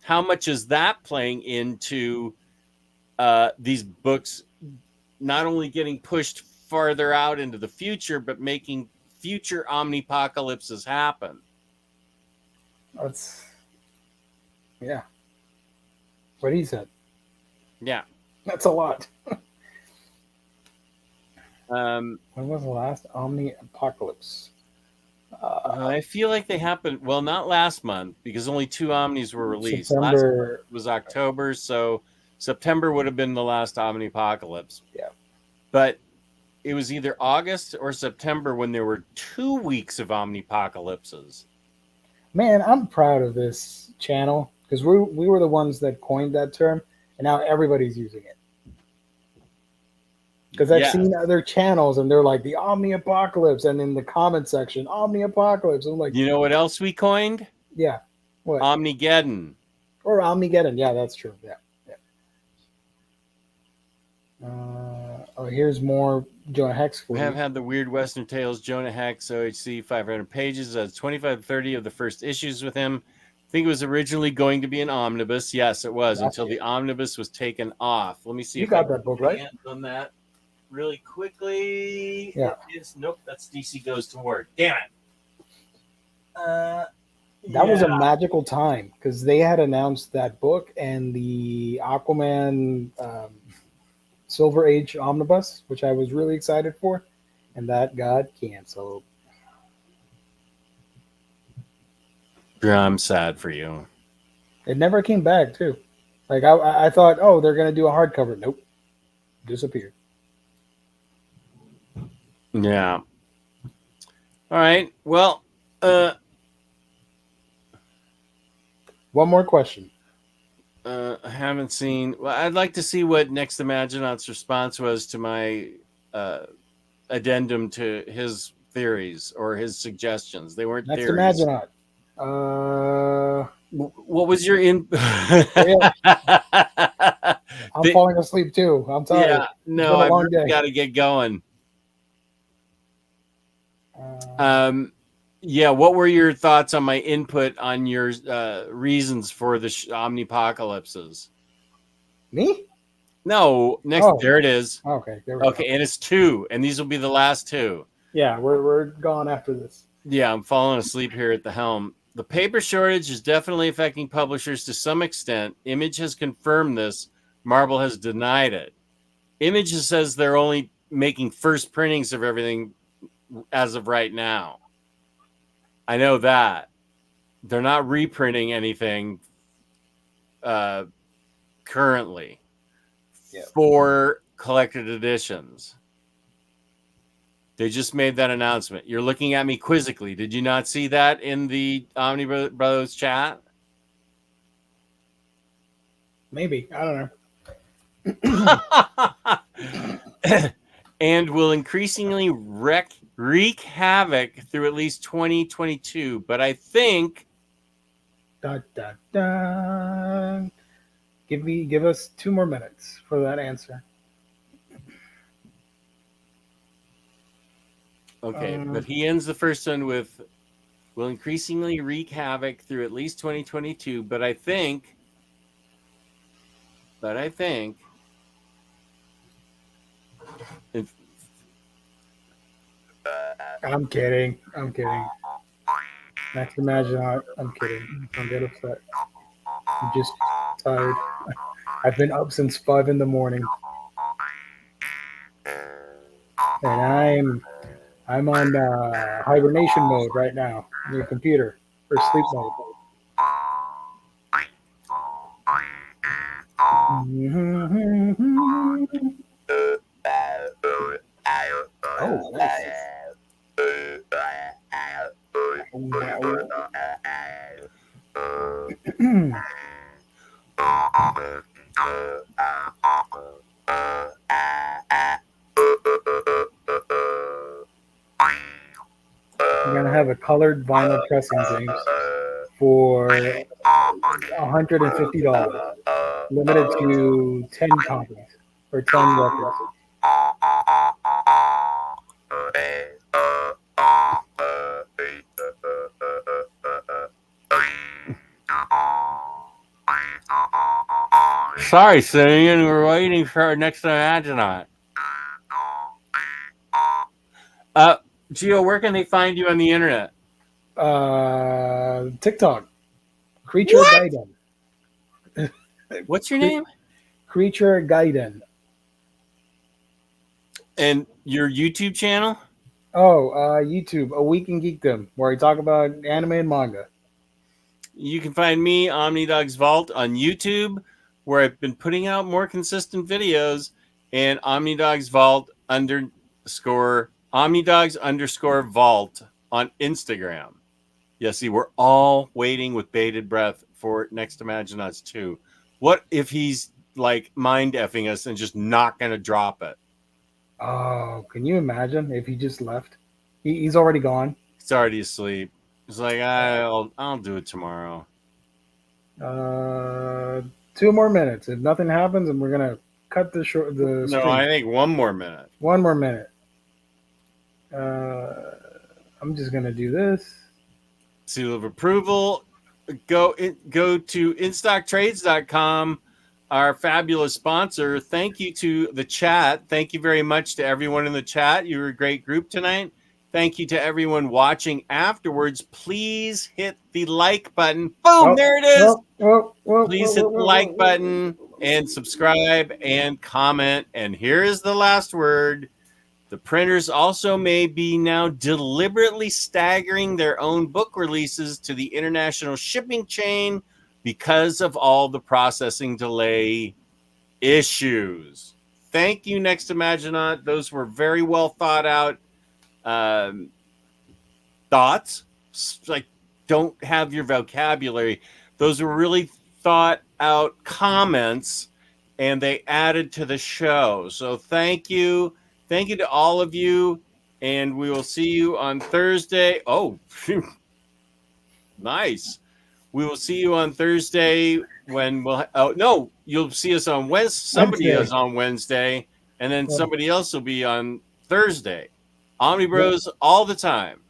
How much is that playing into these books not only getting pushed farther out into the future, but making future omnipocalypses happen? That's, yeah. What he said. Yeah. That's a lot. When was the last Omni Apocalypse? I feel like they happened, well, not last month because only 2 Omnis were released. September. Last month was October, so September would have been the last Omnipocalypse. Yeah. But it was either August or September when there were 2 weeks of Omnipocalypses. Man, I'm proud of this channel because we were the ones that coined that term, and now everybody's using it. Because I've seen other channels and they're like the Omni Apocalypse, and in the comment section, Omni Apocalypse. I'm like, you know what else we coined? Yeah, what? Omnigeddon. Or Omnigeddon. Yeah, that's true. Yeah. Here's more Jonah Hex. We have had the Weird Western Tales Jonah Hex OHC 500 pages. 25 30 of the first issues with him. I think it was originally going to be an omnibus. Yes, it was, until the omnibus was taken off. Let me see. You got that book, right? On that really quickly. Yeah. Nope, that's DC Goes to War. Damn it. That was a magical time because they had announced that book and the Aquaman Silver Age Omnibus, which I was really excited for, and that got canceled. Yeah, I'm sad for you. It never came back, too. Like, I thought, oh, they're going to do a hardcover. Nope. Disappeared. Yeah. All right. Well, one more question. I haven't seen. Well, I'd like to see what Next Imaginaut's response was to my addendum to his theories or his suggestions. They weren't Next theories. Imaginaut. What was your in? I'm falling asleep too. I'm tired. Yeah, no, I've really got to get going. Yeah, what were your thoughts on my input on your reasons for the omnipocalypses? Me? No, next. Oh. There it is. Okay. There we go. And it's 2, and these will be the last 2. Yeah, we're gone after this. Yeah, I'm falling asleep here at the helm. The paper shortage is definitely affecting publishers to some extent. Image has confirmed this. Marvel has denied it. Image says they're only making first printings of everything as of right now. I know that. They're not reprinting anything currently for collected editions. They just made that announcement. You're looking at me quizzically. Did you not see that in the Omnibros chat? Maybe. I don't know. And will increasingly wreak havoc through at least 2022. But I think... Give us 2 more minutes for that answer. Okay, but he ends the first one with, will increasingly wreak havoc through at least 2022. But I think... I'm kidding. Next Imaginaut. I'm kidding. Don't get upset. I'm just tired. I've been up since 5 in the morning. And I'm on hibernation mode right now on your computer, or sleep mode. Oh, nice. I'm gonna have a colored vinyl pressing, James, for $150, limited to 10 copies or 10 records. sorry, Simeon. We're waiting for our next Imaginaut. Gio, where can they find you on the internet? TikTok. Creature What? Gaiden. What's your name? Creature Gaiden. And your YouTube channel? Oh, YouTube, A Week in Geekdom, where I talk about anime and manga. You can find me, OmniDogs Vault, on YouTube, where I've been putting out more consistent videos, and OmniDogs Vault _OmniDogs _Vault on Instagram. Yeah, see, we're all waiting with bated breath for Next Imaginauts 2. What if he's like mind effing us and just not going to drop it? Oh, can you imagine if he just left? He's already gone. He's already asleep. He's like, I'll do it tomorrow. 2 more minutes. If nothing happens, and we're gonna cut the short. The No, stream. I think 1 more minute. 1 more minute. I'm just gonna do this. Seal of approval. Go to instocktrades.com, our fabulous sponsor. Thank you to the chat. Thank you very much to everyone in the chat. You were a great group tonight. Thank you to everyone watching afterwards. Please hit the like button. Boom, there it is. Please hit the like button and subscribe and comment. And here is the last word. The printers also may be now deliberately staggering their own book releases to the international shipping chain because of all the processing delay issues. Thank you, Next Imaginaut. Those were very well thought out thoughts. Like, don't have your vocabulary. Those were really thought out comments, and they added to the show. So thank you. Thank you to all of you, and we will see you on Thursday. Oh, nice. We will see you on Thursday when we'll. Oh no, you'll see us on Wednesday. Somebody is on Wednesday, and then somebody else will be on Thursday. Omnibros all the time.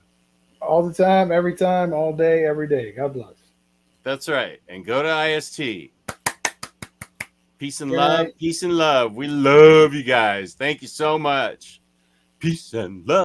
All the time, every time, all day, every day. God bless. That's right. And go to IST. Peace and love. Peace and love. We love you guys. Thank you so much. Peace and love.